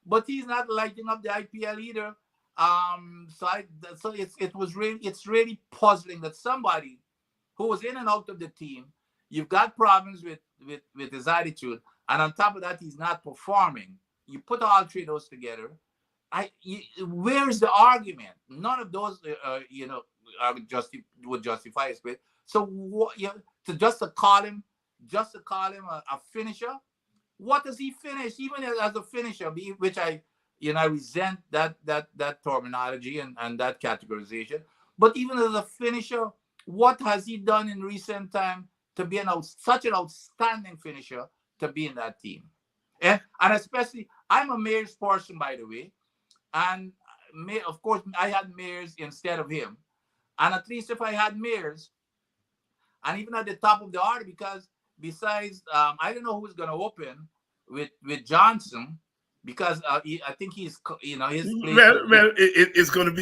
but he's not lighting up the IPL either. So it's really puzzling that somebody who was in and out of the team, you've got problems with his attitude, and on top of that, he's not performing. You put all three of those together. Where's the argument? None of those, would justify his quit. So to call him a finisher. What does he finish? Even as a finisher, which I resent that terminology and that categorization. But even as a finisher, what has he done in recent time to be such an outstanding finisher to be in that team? And especially, I'm a Mayor's person, by the way, and of course I had Mayors instead of him. And at least if I had Mayors, and even at the top of the order, because besides, I don't know who's going to open with Johnson, because I think he's his place. Well, it's going to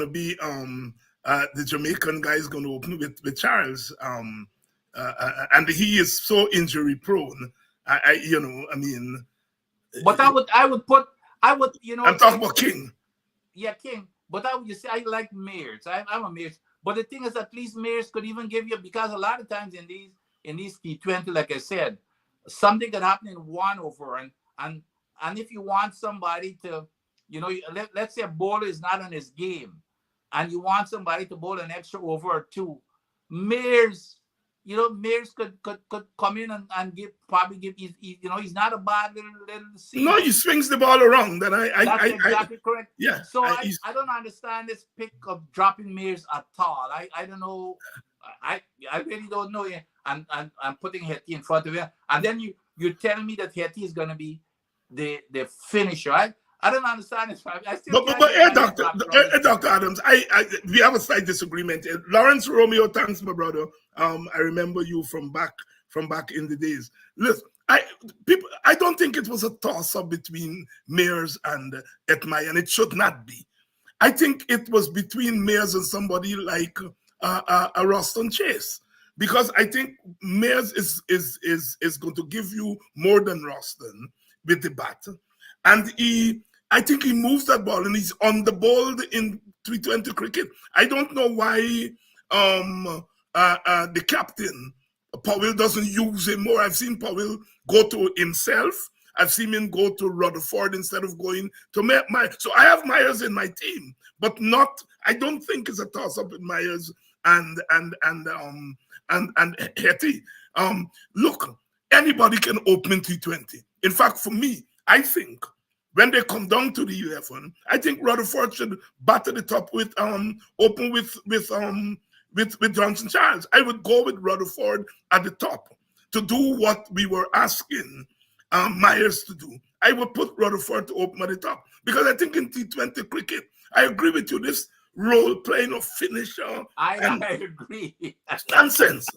be the Jamaican guy is going to open with Charles, and he is so injury prone. But I would I'm talking about King. Yeah, King. But I like Mayors. I'm a Mayors. But the thing is, at least Mayors could even give you, because a lot of times in these T20, like I said, something could happen in one over, and if you want somebody to, let's say a bowler is not on his game, and you want somebody to bowl an extra over or two, Mayors could come in and give he's not a bad little season. No, he swings the ball around. And that's exactly correct. Yeah. So I don't understand this pick of dropping Mayors at all. I don't know. I really don't know. And I'm putting Hetty in front of him, and then you're telling me that Hetty is gonna be the finisher. I don't understand this. Dr. Adams, we have a slight disagreement. Lawrence Romeo, thanks, my brother. I remember you from back in the days. Listen, I don't think it was a toss-up between Mayors and Etmai, and it should not be. I think it was between Mayors and somebody like a Roston Chase, because I think Mayors is going to give you more than Roston with the bat, and I think he moves that ball, and he's on the ball in T20 cricket. I don't know why the captain Powell doesn't use him more. I've seen Powell go to himself. I've seen him go to Rutherford instead of going to Myers. So I have Myers in my team, but not. I don't think it's a toss-up with Myers and Hetty. Look, anybody can open in T20. In fact, for me, I think when they come down to the 11, I think Rutherford should batter the top with open with Johnson Charles. I would go with Rutherford at the top to do what we were asking Myers to do. I would put Rutherford to open at the top because I think in T20 cricket, I agree with you. This role playing of finisher, I agree. Nonsense.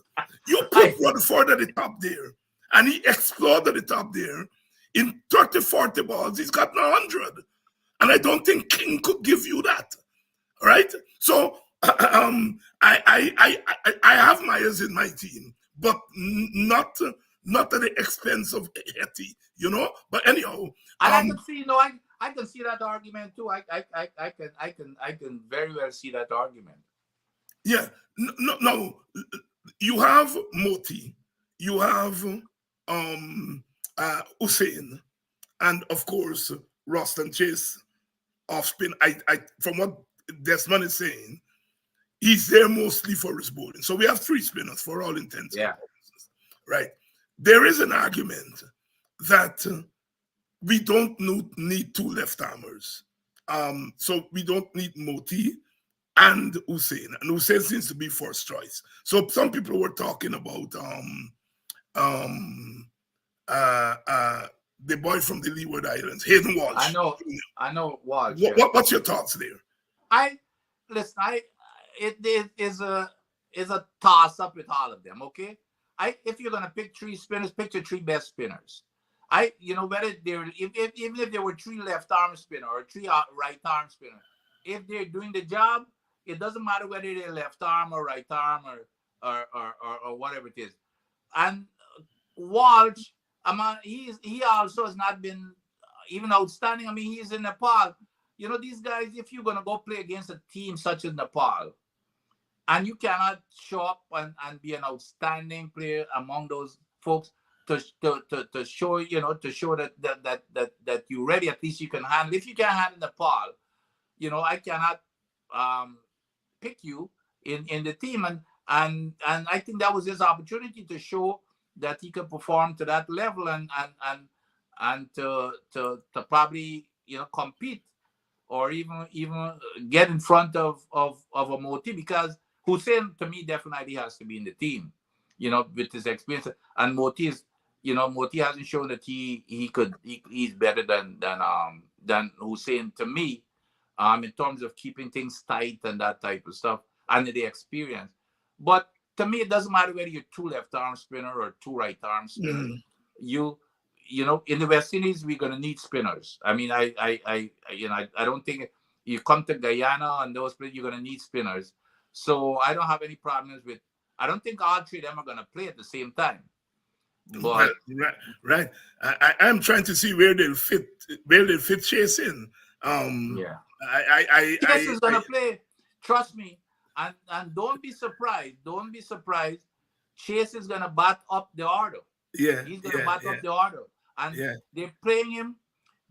You put Rutherford at the top there, and he explored at the top there. In 30, 40 balls, he's got 100. And I don't think King could give you that. Right? So I have Myers in my team, but not at the expense of Hetty, you know. But anyhow, and I can see, I can see that argument too. I can very well see that argument. Yeah. No. You have Moti, you have Hussein, and of course Roston Chase off spin. I from what Desmond is saying, he's there mostly for his bowling. So we have 3 spinners for all intents and purposes, right? There is an argument that we don't need 2 left-armers. So we don't need Moti and Hussein. And Hussein seems to be first choice. So some people were talking about the boy from the Leeward Islands, Hayden Walsh. I know Walsh. What's your thoughts there? It is a toss up with all of them. Okay, if you're gonna pick 3 spinners, pick the 3 best spinners. Whether they're even if there were 3 left arm spinner or 3 right arm spinner, if they're doing the job, it doesn't matter whether they're left arm or right arm or whatever it is. And Walsh, he also has not been even outstanding. I mean, he's in Nepal. These guys, if you're gonna go play against a team such as Nepal, and you cannot show up and be an outstanding player among those folks to show that you're ready, at least you can handle. If you can't handle Nepal, I cannot pick you in the team, and I think that was his opportunity to show that he could perform to that level and to probably compete or even get in front of a Moti, because Hussein to me definitely has to be in the team, with his experience. And Moti is, Moti hasn't shown that he's better than Hussein to me, in terms of keeping things tight and that type of stuff and the experience. But to me, it doesn't matter whether you're 2 left arm spinner or 2 right arm spinner. In the West Indies, we're gonna need spinners. I mean, I don't think you come to Guyana and those places, you're gonna need spinners. So I don't have any problems with. I don't think all 3 of them are gonna play at the same time. But right. I'm trying to see where they'll fit Chase in. Chase is gonna play. Trust me, and don't be surprised. Don't be surprised. Chase is gonna bat up the order. Yeah, he's gonna bat up the order, and they're playing him.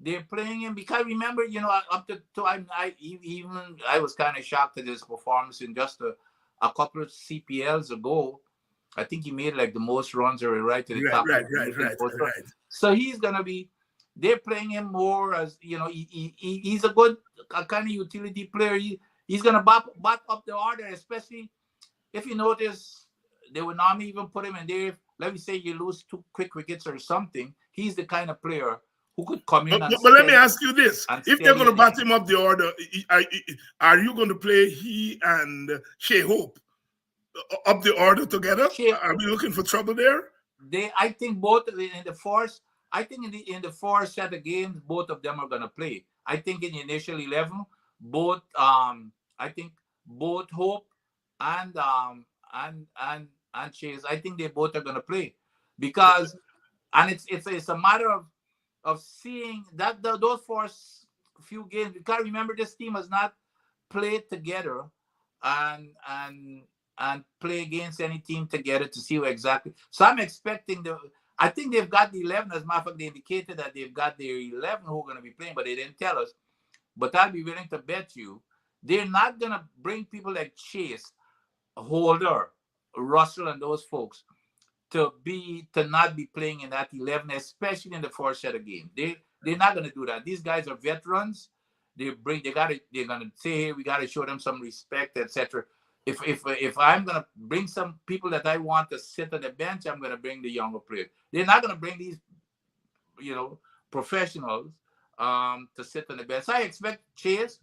They're playing him because remember, up to I was kind of shocked at his performance in just a couple of CPLs ago. I think he made like the most runs or right to the top. Right. So he's gonna be. They're playing him more as he's a good kind of utility player. He's gonna bat up the order, especially if you notice they would not even put him in there. Let me say you lose 2 quick wickets or something. He's the kind of player who could come in. But let me ask you this: if they're going to bat him up the order, are you going to play he and Shea Hope up the order together? Are we looking for trouble there? I think both in the first. I think in the 4 set of games, both of them are going to play. I think in the initial 11, both I think both Hope and Chase, I think they both are going to play, because and it's a matter of seeing that those first few games, because remember this team has not played together and and play against any team together to see who exactly. So I'm expecting I think they've got the 11. As a matter of fact, they indicated that they've got their 11 who are going to be playing, but they didn't tell us. But I'd be willing to bet you they're not going to bring people like Chase, Holder, Russell, and those folks to not be playing in that 11, especially in the first set of game. They're not going to do that. These guys are veterans. They're going to say, hey, we got to show them some respect, etc. If I'm going to bring some people that I want to sit on the bench, I'm going to bring the younger players. They're not going to bring these, professionals to sit on the bench. So I expect Chase,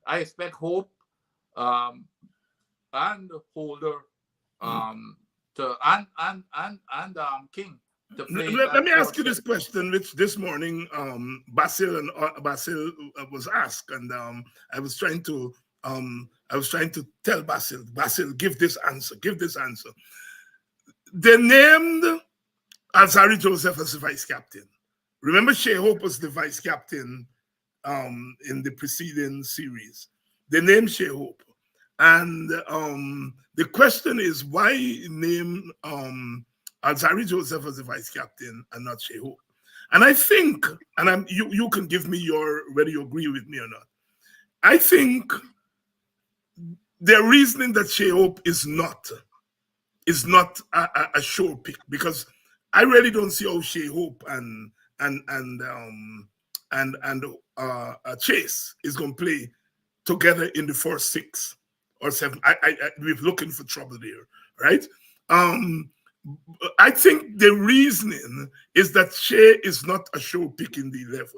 I expect Hope, and Holder, King to play. Let me ask you this question, which this morning Basil was asked, and I was trying to tell Basil, give this answer. They named Alzari Joseph as the vice captain. Remember, Shea Hope was the vice captain in the preceding series. They named Shea Hope. And the question is, why name Alzari Joseph as the vice captain and not Shea Hope? And I think, and you can give me whether you agree with me or not. I think the reasoning that Shea Hope is not a sure pick, because I really don't see how Shea Hope and Chase is going to play together in the first 6 or 7. We're looking for trouble there, right? I think the reasoning is that Shea is not a sure pick in the 11.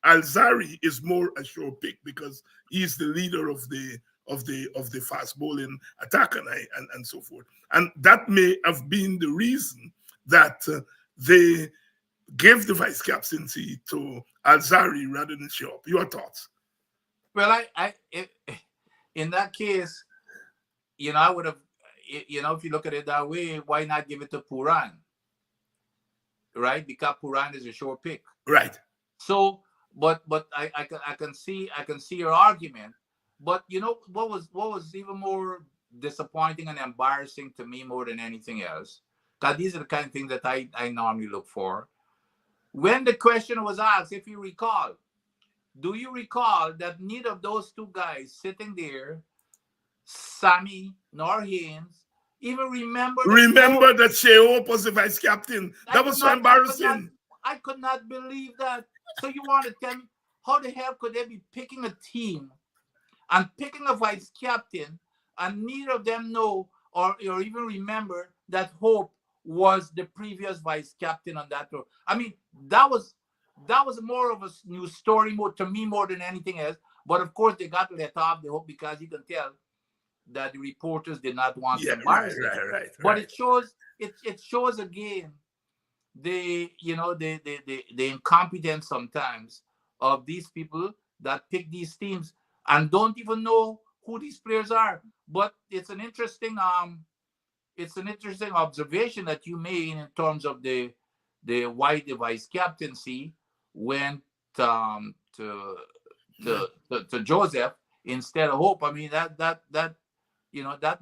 Alzari is more a sure pick because he's the leader of the fast bowling attack and so forth. And that may have been the reason that they gave the vice captaincy to Alzari rather than Shea Hope. Your thoughts? Well, in that case, I would have, if you look at it that way, why not give it to Puran? Right? Because Puran is a sure pick. Right. So, but I can see your argument. But what was even more disappointing and embarrassing to me more than anything else, because these are the kind of things that I normally look for. When the question was asked, if you recall, do you recall that neither of those two guys sitting there, Sammy nor Haynes, even remember that Shea Hope was the vice captain? That was so embarrassing. I could not believe that. So you want to tell me, how the hell could they be picking a team and picking a vice captain, and neither of them know or even remember that Hope was the previous vice captain on that road? I mean, that was more of a news story to me more than anything else. But of course, they got let off the hook because you can tell that the reporters did not want to embarrass it. Right. But it shows again the incompetence sometimes of these people that pick these teams and don't even know who these players are. But it's an interesting observation that you made in terms of the why the vice captaincy went to Joseph instead of Hope. I mean, that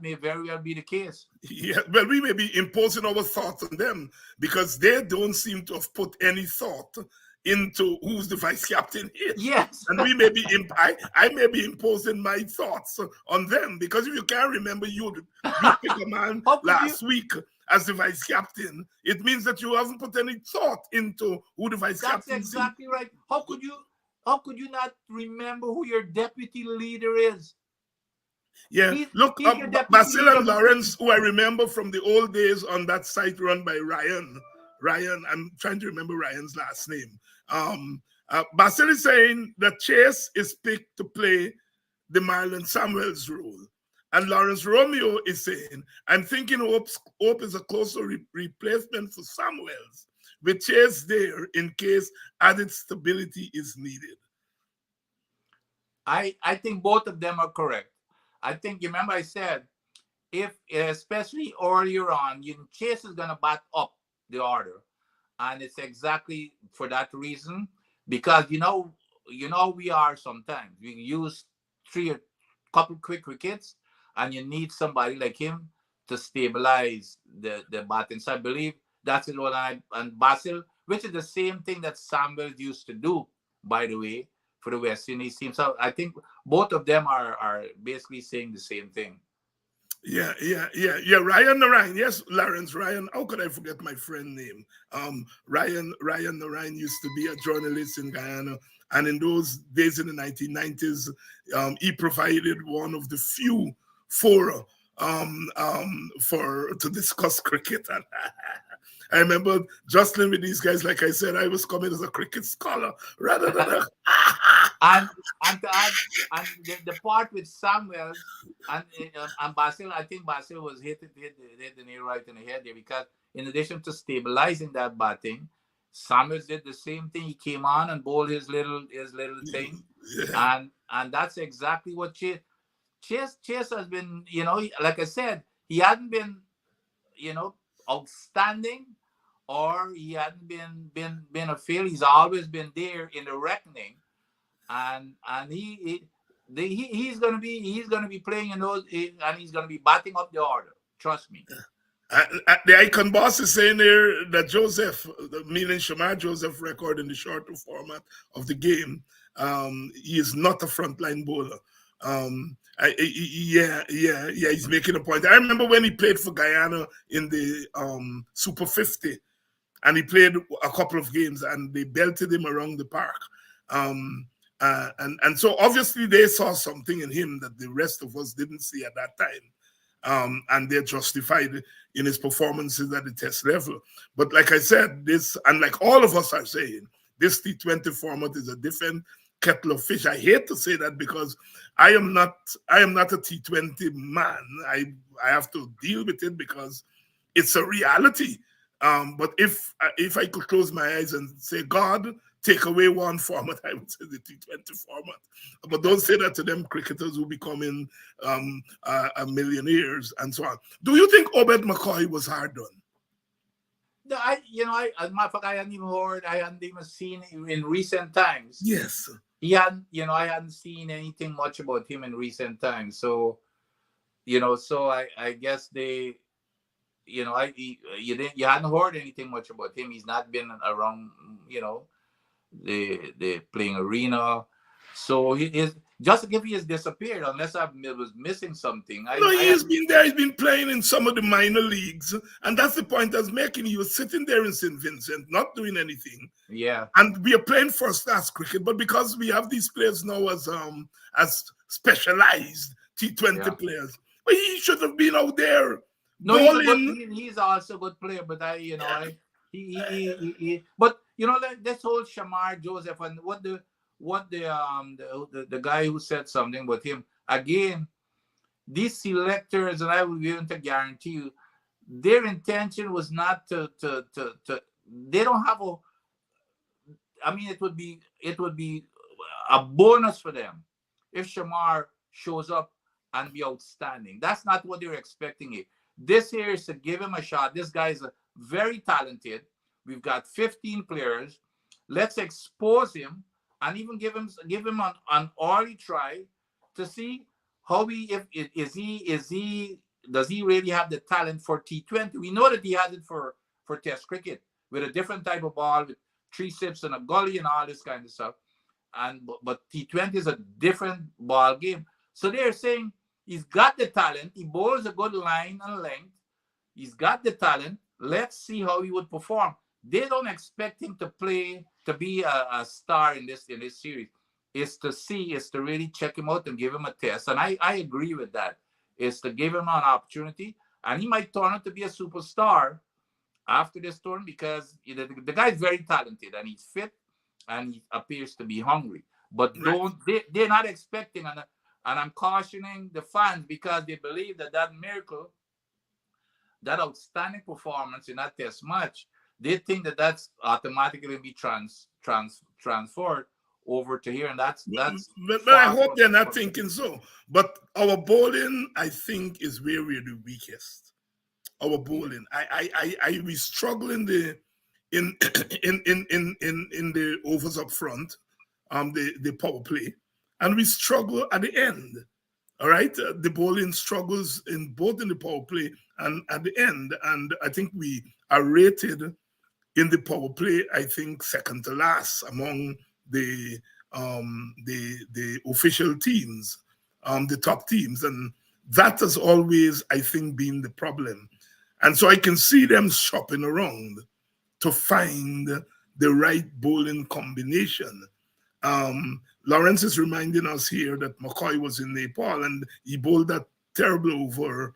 may very well be the case. Yeah, well, we may be imposing our thoughts on them because they don't seem to have put any thought into who's the vice captain is. Yes. And we may be I may be imposing my thoughts on them, because if you can't remember you picked a man last week as the vice captain, it means that you haven't put any thought into who the vice captain is. That's exactly right. How could you not remember who your deputy leader is? Yeah, look, Basil and Lawrence, who I remember from the old days on that site run by Ryan, I'm trying to remember Ryan's last name. Basil is saying that Chase is picked to play the Marlon Samuels role. And Lawrence Romeo is saying, I'm thinking Hope is a closer replacement for Samuels, with Chase there in case added stability is needed. I think both of them are correct. I think, you remember I said, if especially earlier on, Chase is going to bat up the order. And it's exactly for that reason, because we are sometimes. We use a couple quick wickets, and you need somebody like him to stabilize the batting. So I believe that's it. And Basil, which is the same thing that Samuel used to do, by the way, for the West Indies team. So I think both of them are basically saying the same thing. Yeah. Ryan Narayan. Yes, Lawrence Ryan. How could I forget my friend name? Ryan Narayan used to be a journalist in Guyana. And in those days in the 1990s, he provided one of the few fora to discuss cricket. And I remember jostling with these guys. Like I said, I was coming as a cricket scholar rather than a and to add, and the part with Samuel and Basil, I think Basil was hit the nail right in the head there, because in addition to stabilizing that batting, Samuel did the same thing. He came on and bowled his little thing, and that's exactly what Chase has been. Like I said, he hadn't been, outstanding, or he hadn't been a fail. He's always been there in the reckoning, and he's gonna be playing in those, and he's gonna be batting up the order. Trust me. The icon boss is saying there that Joseph, meaning Shamar Joseph, record in the shorter format of the game, he is not a frontline bowler. He's making a point. I remember when he played for Guyana in the Super 50, and he played a couple of games, and they belted him around the park. And so obviously they saw something in him that the rest of us didn't see at that time. And they're justified in his performances at the test level. But like I said, this, and like all of us are saying, this T20 format is a different kettle of fish. I hate to say that because I am not a T20 man. I have to deal with it because it's a reality. But if I could close my eyes and say, God, take away one format, I would say the T20 format. But don't say that to them cricketers who becoming millionaires and so on. Do you think Obed McCoy was hard done? No, as a matter of fact, I hadn't even seen him in recent times. Yes. I hadn't seen anything much about him in recent times. So, I guess they, you hadn't heard anything much about him. He's not been around, the playing arena. So he is, just to give he has disappeared, unless I was missing something. He's been there. He's been playing in some of the minor leagues, and that's the point I was making. He was sitting there in St. Vincent, not doing anything. Yeah. And we are playing first-class cricket, but because we have these players now as specialized T20 players, but he should have been out there. No, he's also a good player, but but like this whole Shamar Joseph and what the guy who said something about him again, these selectors, and I will be able to guarantee you, their intention was not to they don't have it would be a bonus for them if Shamar shows up and be outstanding. That's not what they're expecting it. This here is to give him a shot. This guy is very talented. We've got 15 players. Let's expose him and even give him an early try to see how does he really have the talent for T20? We know that he has it for Test cricket with a different type of ball, with 3 sips and a gully and all this kind of stuff. But T20 is a different ball game. So they're saying he's got the talent. He bowls a good line and length. He's got the talent. Let's see how he would perform. They don't expect him to be a star in this series. It's to really check him out and give him a test. And I agree with that. It's to give him an opportunity, and he might turn out to be a superstar after this tournament because the guy's very talented and he's fit and he appears to be hungry. But they're not expecting, and I'm cautioning the fans because they believe that miracle, that outstanding performance in that test match, they think that's automatically be transferred over to here, and that's. But I hope they're not thinking so. But our bowling, I think, is where we're the weakest. Our bowling, we struggle in the overs up front, the power play, and we struggle at the end. All right, the bowling struggles in both in the power play and at the end, and I think we are rated in the power play. I think second to last among the official teams, the top teams, and that has always, I think, been the problem. And so I can see them shopping around to find the right bowling combination. Lawrence is reminding us here that McCoy was in Nepal and he bowled that terrible over,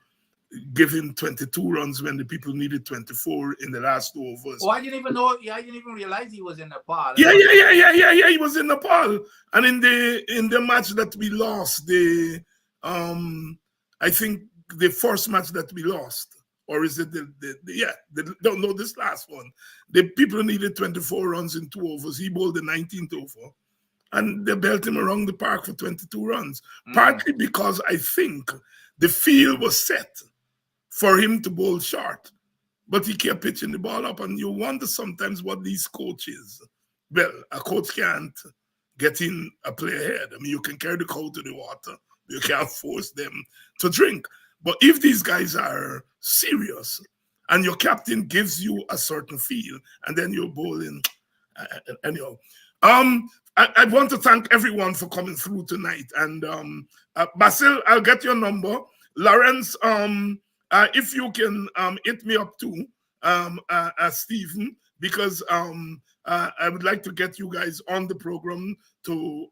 giving 22 runs when the people needed 24 in the last 2 overs. Oh, I didn't even know. Yeah, I didn't even realize he was in Nepal. Yeah. He was in Nepal, and in the match that we lost, I think the first match that we lost, or is it don't know this last one. The people needed 24 runs in 2 overs. He bowled the 19th over, and they belt him around the park for 22 runs. Partly because I think the field was set for him to bowl short, but he kept pitching the ball up, and you wonder sometimes what these coaches. Well, a coach can't get in a play ahead. I mean, you can carry the cow to the water, you can't force them to drink. But if these guys are serious, and your captain gives you a certain feel, and then you're bowling, anyhow. I want to thank everyone for coming through tonight. And Basil, I'll get your number. Lawrence, if you can hit me up too, Stephen, because I would like to get you guys on the program to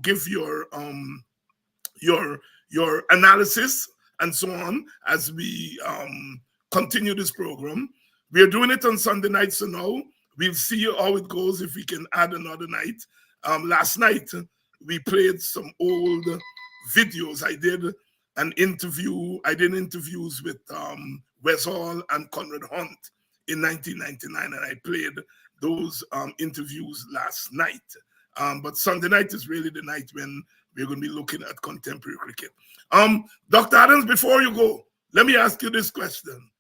give your analysis and so on as we continue this program. We are doing it on Sunday night, so now we'll see how it goes if we can add another night. Last night we played some old videos. I did interviews with Wes Hall and Conrad Hunt in 1999, and I played those interviews last night. But Sunday night is really the night when we're going to be looking at contemporary cricket. Dr. Adams, before you go, let me ask you this question.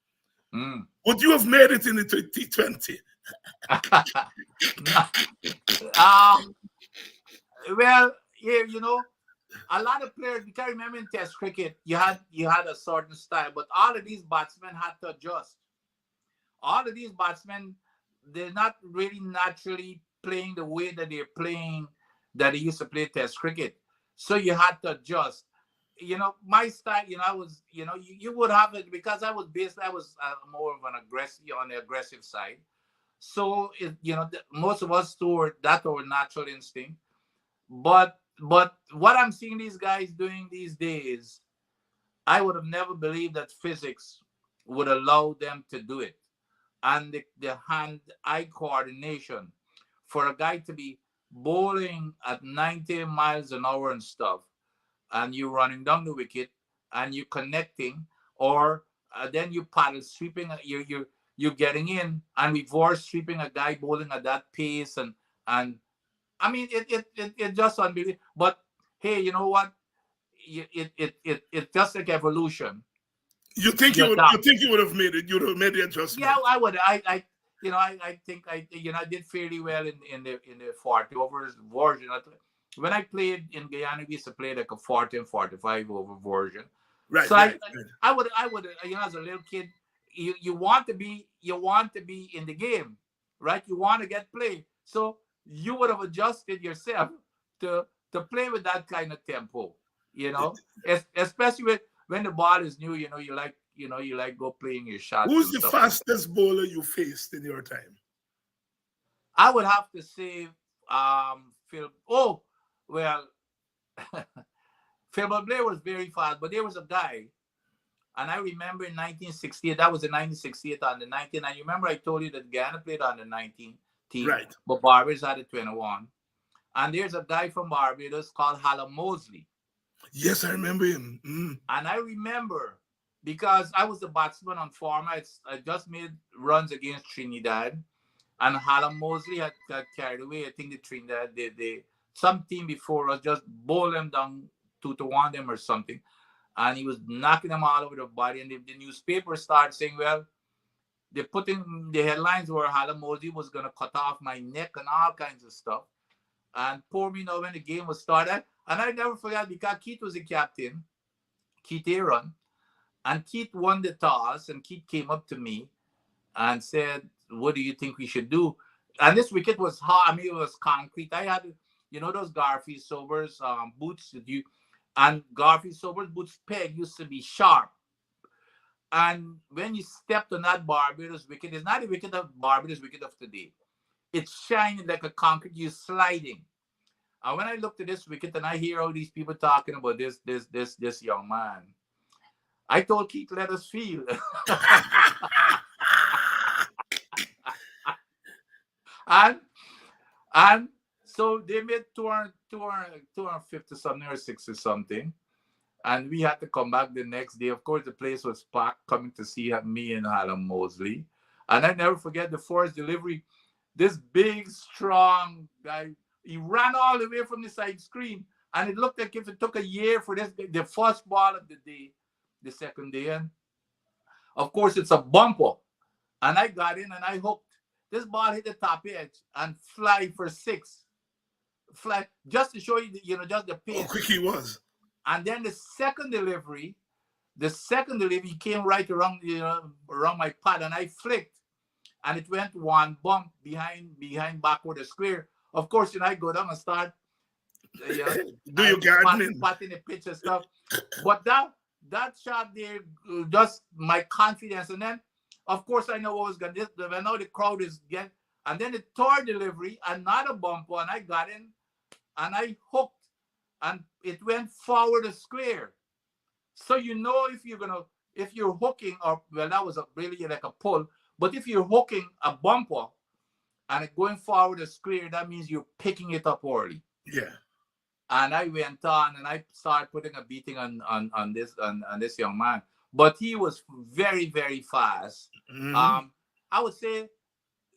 Would you have made it in the T20? Well, yeah, a lot of players, you can remember in Test cricket, you had a certain style, but all of these batsmen had to adjust. All of these batsmen, they're not really naturally playing the way that they're playing, that they used to play Test cricket. So you had to adjust. My style, I was, you would have it because I was more of an on the aggressive side. So, most of us toward that our natural instinct. But what I'm seeing these guys doing these days, I would have never believed that physics would allow them to do it. And the hand-eye coordination for a guy to be bowling at 90 miles an hour and stuff, and you running down the wicket and you connecting, or then you paddle sweeping, you're getting in, and before sweeping a guy bowling at that pace, and I mean it just unbelievable. But hey, you know what? It's just like evolution. You think you would have made it? You would have made the adjustment. Yeah, I would. I think I did fairly well in the 40 overs version. When I played in Guyana, we used to play like a 40 and 45 over version. Right. So right. I would as a little kid, you want to be in the game, right? You want to get play. So you would have adjusted yourself to play with that kind of tempo, especially when the ball is new, you like go playing your shots. Who's the fastest bowler you faced in your time? I would have to say Phil. Oh, well, Phil Blair was very fast, but there was a guy, and I remember in 1968, that was in 1968 on the 19, and you remember I told you that Guyana played on the 19 team, right? But Barbados had a 21. And there's a guy from Barbados called Hallam Mosley. Yes, I remember him. And I remember because I was the batsman on form. I just made runs against Trinidad, and Hallam Mosley had carried away. I think the Trinidad, some team before us just bowled them down 2-1 them or something, and he was knocking them all over the body. And the newspaper started saying, well, they're putting the headlines where Hallam Mosley was going to cut off my neck and all kinds of stuff. And poor me, when the game was started, And I never forget because Keith was the captain, Keith Aaron, and Keith won the toss, and Keith came up to me and said, "What do you think we should do?" And this wicket was hard. I mean, it was concrete. I had, those Garfield Sobers boots that and Garfield Sobers boots peg used to be sharp. And when you stepped on that Barbados wicket, it's not the wicket of Barbados wicket of today. It's shining like a concrete. You're sliding. And when I looked at this wicket and I hear all these people talking about this young man, I told Keith, let us feel. and so they made 250 something or 60 something. And we had to come back the next day. Of course, the place was packed coming to see me and Alan Mosley. And I never forget the first delivery. This big, strong guy, he ran all the way from the side screen. And it looked like if it took a year for the first ball of the day, the second day. And of course, it's a bumper. And I got in and I hooked. This ball hit the top edge and fly for 6. Fly, just to show you, just the pace. How quick he was. And then the second delivery came right around, around my pad, and I flicked, and it went one bump behind backward the square. Of course, I go down and start, do your gardening, patting the pitch and stuff. But that shot there, just my confidence, and then, of course, I know what was going to. I know the crowd is getting, and then the third delivery, another bumper, and I got in, and I hooked. And it went forward a square. So if you're hooking, that was really like a pull. But if you're hooking a bumper and it going forward a square, that means you're picking it up early. Yeah. And I went on and I started putting a beating on this young man. But he was very, very fast. Mm-hmm. I would say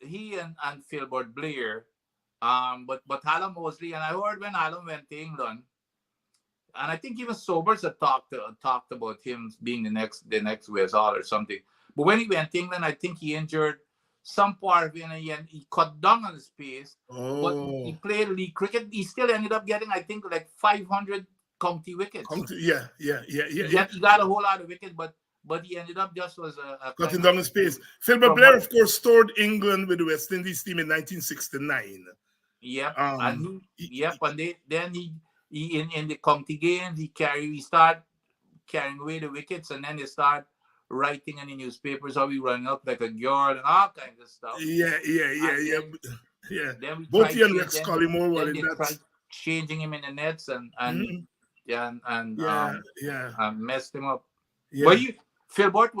he and Philbert Blair. But Alan Mosley, and I heard when Alan went to England, and I think even Sobers had talked about him being the next West Hall or something. But when he went to England, I think he injured some part of it, and he cut down on his pace. Oh. But he played league cricket. He still ended up getting, I think, like 500 county wickets. Yeah. He got a whole lot of wickets, but he ended up just as a cutting down his pace. Philbert Blair, of course, toured England with the West Indies team in 1969. Yep, and he in the county games, he started carrying away the wickets, and then they start writing in the newspapers how he running up like a girl and all kinds of stuff. Yeah. Then both he and Rex Collymore were in that. Changing him in the nets and messed him up. Yeah. But Philbert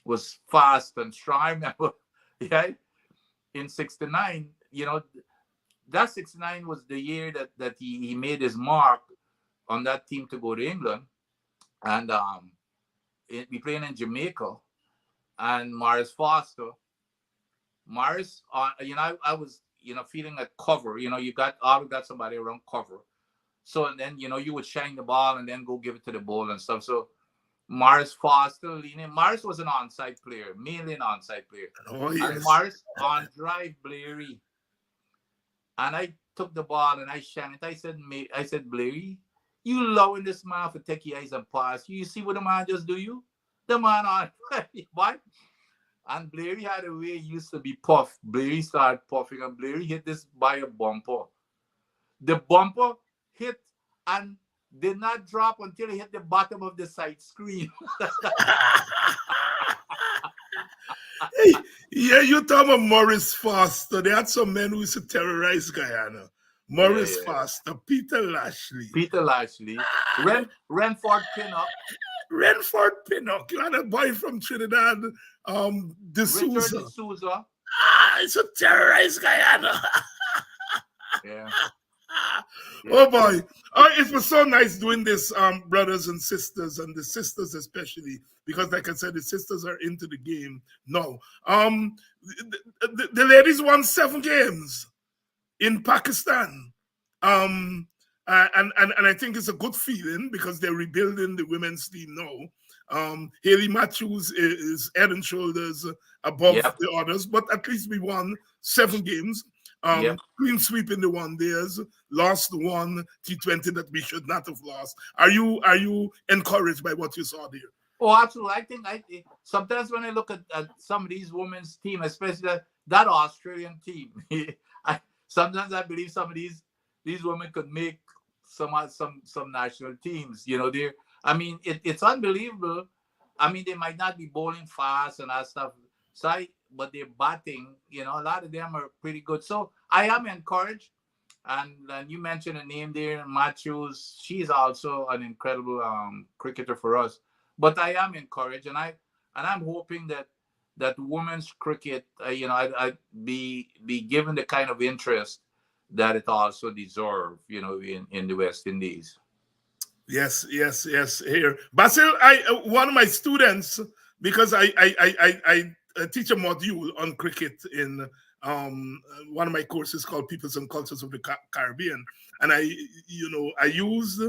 was fast and strong. I remember, in '69, that 69 was the year that he made his mark on that team to go to England. And we playing in Jamaica, and Morris Foster. Morris, I was, feeling at cover. You got somebody around cover. So and then, you would shine the ball and then go give it to the ball and stuff. So Morris Foster leaning. Morris was an onside player, mainly an onside player. Oh, yes. And Morris on drive Blairy. And I took the ball and I shined it. I said, Blairy, you allowing this man to take your eyes and pass. You see what the man just do you? The man on what? And Blairy had a way he used to be puffed. Blairy started puffing and Blairy hit this by a bumper. The bumper hit and did not drop until it hit the bottom of the side screen. Hey, yeah, you talk about Morris Foster. They had some men who used to terrorize Guyana. Morris Foster, Peter Lashley, Renford Pinnock. You had a boy from Trinidad, D'Souza. Richard D'Souza. It's a terrorized Guyana. Yeah. Oh boy. It was so nice doing this, brothers and sisters, and the sisters especially, because like I said, the sisters are into the game now. The ladies won 7 games in Pakistan. And I think it's a good feeling because they're rebuilding the women's team now. Haley Matthews is head and shoulders above the others, but at least we won 7 games. Yep. Clean sweep in the one days, lost one T20 that we should not have lost. Are you encouraged by what you saw there? Oh, absolutely. I sometimes when I look at some of these women's team, especially that Australian team, sometimes I believe some of these women could make some national teams. You know, I mean, it's unbelievable. I mean, they might not be bowling fast and that stuff, but they're batting. You know, a lot of them are pretty good. So I am encouraged. And you mentioned a name there, Matthews. She's also an incredible cricketer for us. But I am encouraged, and I'm hoping that women's cricket, I be given the kind of interest that it also deserves, in the West Indies. Yes. Here, Basil, one of my students, because I teach a module on cricket in one of my courses called Peoples and Cultures of the Caribbean, and I use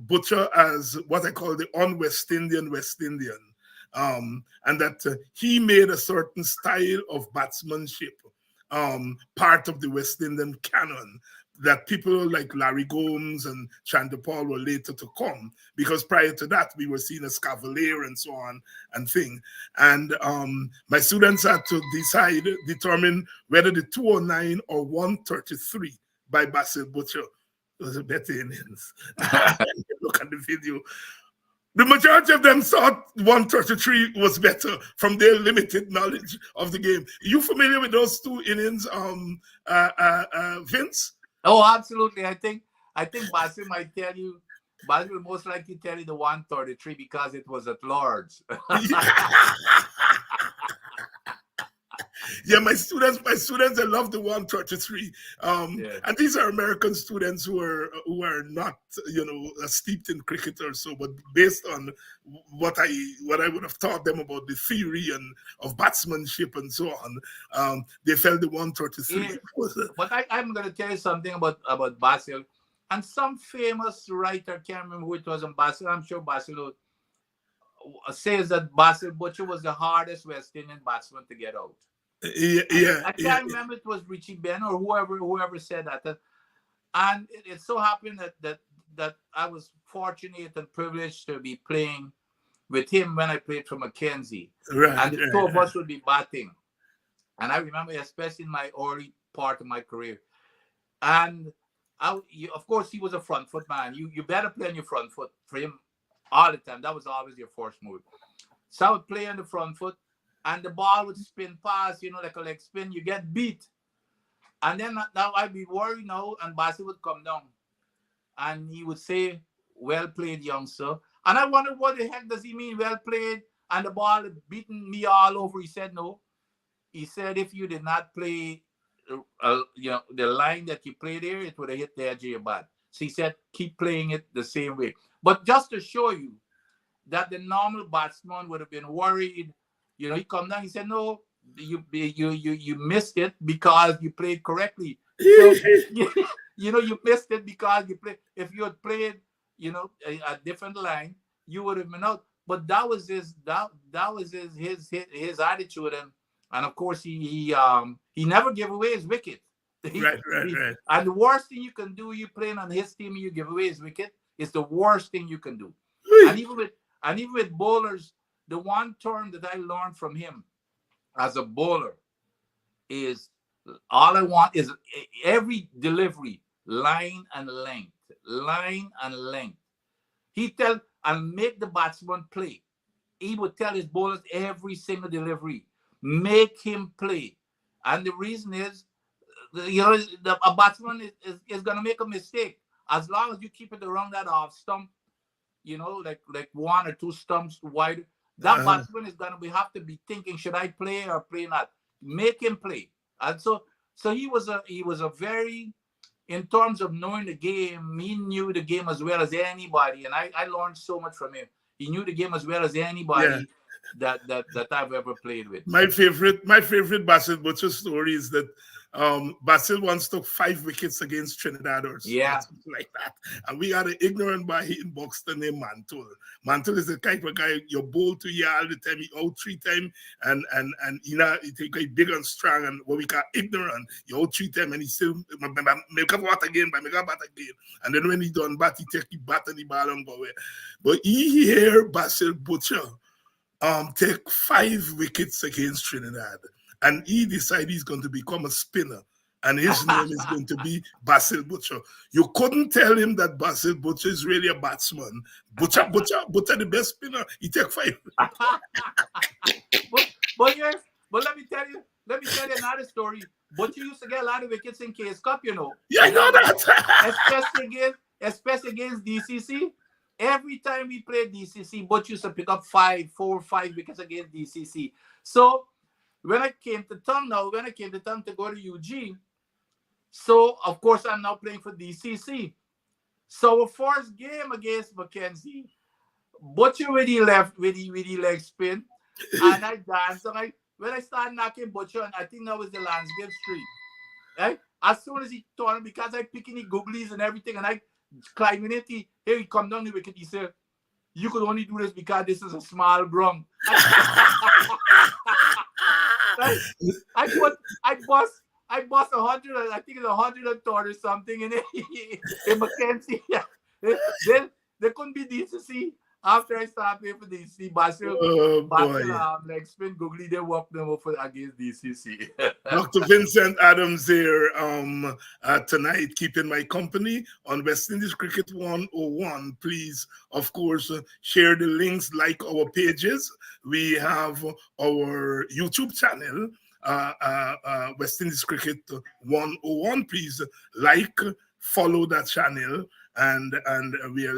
Butcher as what I call the un-West Indian West Indian, and that he made a certain style of batsmanship part of the West Indian canon that people like Larry Gomes and Chandapal were later to come, because prior to that we were seen as Cavalier and so on and thing. And my students had to determine whether the 209 or 133 by Basil Butcher was a better innings. Look at the video. The majority of them thought 133 was better from their limited knowledge of the game. Are you familiar with those two innings, Vince? Oh, absolutely. I think Basil might tell you. Basil will most likely tell you the 133 because it was at Lord's. Yeah, my students, they love the 133. And these are American students who are not, steeped in cricket or so, but based on what I would have taught them about the theory and of batsmanship and so on, they felt the 133. Yeah. But I'm going to tell you something about Basil. And some famous writer, can't remember who it was on Basil, I'm sure Basil says that Basil Butcher was the hardest West Indian batsman to get out. I can't remember it was Richie Ben or whoever said that. And it so happened that I was fortunate and privileged to be playing with him when I played for Mackenzie. Right, and the two of us would be batting. And I remember, especially in my early part of my career. And of course, he was a front foot man. You better play on your front foot for him all the time. That was always your first move. So I would play on the front foot, and the ball would spin past, like a leg spin. You get beat. And then now I'd be worried now, and Basil would come down. And he would say, "Well played, youngster." And I wondered, what the heck does he mean, well played? And the ball had beaten me all over. He said, no. He said, if you did not play, the line that you played there, it would have hit the edge of your bat. So he said, keep playing it the same way. But just to show you that the normal batsman would have been worried, he come down, he said, no, you missed it because you played correctly. So, you missed it because you played. If you had played, a different line, you would have been out. But that was his attitude, and of course he never gave away his wicket. Right. And the worst thing you can do, you playing on his team, you give away his wicket, is the worst thing you can do. And even with bowlers, the one term that I learned from him as a bowler is, all I want is every delivery, line and length. He tell and make the batsman play. He would tell his bowlers every single delivery, make him play. And the reason is, a batsman is going to make a mistake. As long as you keep it around that off stump, like one or two stumps wide, that batsman is going to have to be thinking, should I play or play not? Make him play. And so he was a very, in terms of knowing the game, he knew the game as well as anybody. And I learned so much from him. He knew the game as well as anybody that I've ever played with. My favorite Basil Butcher story is that Basil once took 5 wickets against Trinidad or something like that. And we had an ignorant boy hitting Buxton named Mantle. Mantle is the type of guy you bowl to you all the time, he out 3 times, and you know, he take a big and strong, and what we call ignorant. You out 3 times and he still make up bat again, and then when he done bat, he take the bat and the ball and go away. But he hear Basil Butcher take 5 wickets against Trinidad, and he decided he's going to become a spinner, and his name is going to be Basil Butcher. You couldn't tell him that Basil Butcher is really a batsman. Butcher, the best spinner. He take 5. but let me tell you another story. But you used to get a lot of wickets in Case Cup, you know. Yeah, I know that. especially against DCC. Every time we played DCC, Butch used to pick up 4 or 5 wickets against DCC. So when I came to town to go to UG, so of course I'm now playing for DCC. So our first game against Mackenzie, Butcher with the leg spin, and I danced. And when I started knocking Butcher, and I think that was the Landscape Street. Right? As soon as he turned, because I picking the googlies and everything, and I climbing it, here he come down the wicket. He said, "You could only do this because this is a small ground." I bust 100. I think it's 130 or something in Mackenzie. Then there couldn't be DCC. After I started playing for DCC, Basil, like spin googly, they walked them over against DCC. Dr. Vincent Adams here tonight, keeping my company on West Indies Cricket 101. Please, of course, share the links, like our pages. We have our YouTube channel, West Indies Cricket 101. Please like, follow that channel. And we are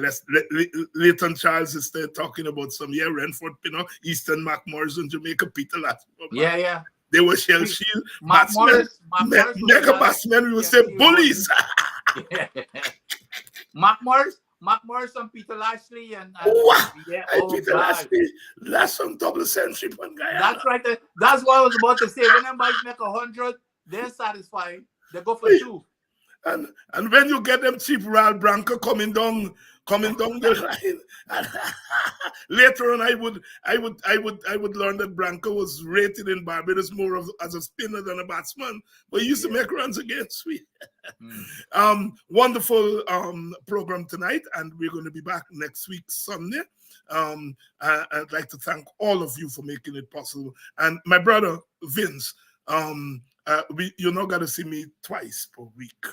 Leighton Charles is there talking about some Renford Pinnock, Eastern McMorris and Jamaica Peter last. Yeah. They were shell shield batsmen, mega batsmen. We would say bullies. McMorris and Peter Lashley and Peter Lashley, last some double century one guy. That's right. That's what I was about to say. When them boys make 100, they're satisfied. They go for 2. And when you get them cheap Real Branco coming down the line, and later on I would learn that Branco was rated in Barbados more as a spinner than a batsman, but he used to make runs against me. Wonderful program tonight, and we're going to be back next week Sunday. I'd like to thank all of you for making it possible, and my brother Vince. You're not gonna see me twice per week.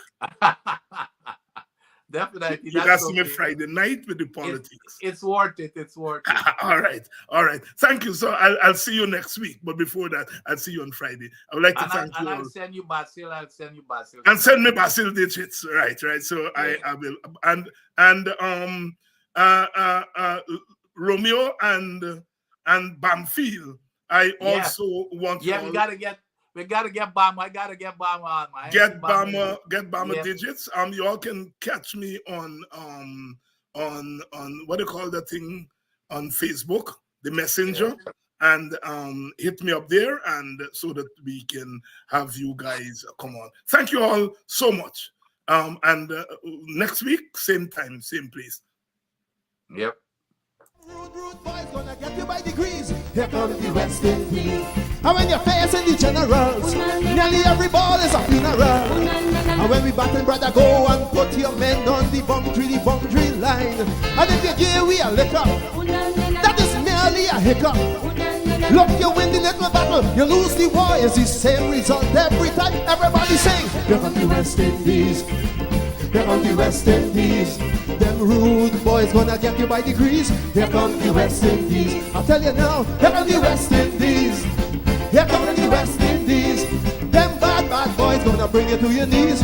Definitely. You got to see me Friday night with the politics. It's worth it. It's worth it. All right. Thank you. So I'll see you next week. But before that, I'll see you on Friday. I would like to thank you all. I'll send you Basil. And send me Basil digits. Right. So yeah. I will. And Romeo and Bamfield. I also want. Yeah, we gotta get Bama. I gotta get Bama on, man. Get Bama digits. You all can catch me on what do you call that thing on Facebook, the Messenger, and hit me up there, and so that we can have you guys come on. Thank you all so much. And next week, same time, same place. Yep. Rude boys gonna get you by degrees. Here comes the West Indies. And when you're facing the generals, nearly every ball is a funeral. And when we battle, brother, go and put your men on the boundary line. And if you give we a liquor, that is merely a hiccup. Look, you win the little battle, you lose the war. It's the same result every time. Everybody sing. Here comes the West Indies. Here comes the West Indies. Them rude boys gonna get you by degrees. Here comes the West Indies. I'll tell you now. Here comes the West Indies. Here comes the West Indies. Them bad boys gonna bring you to your knees.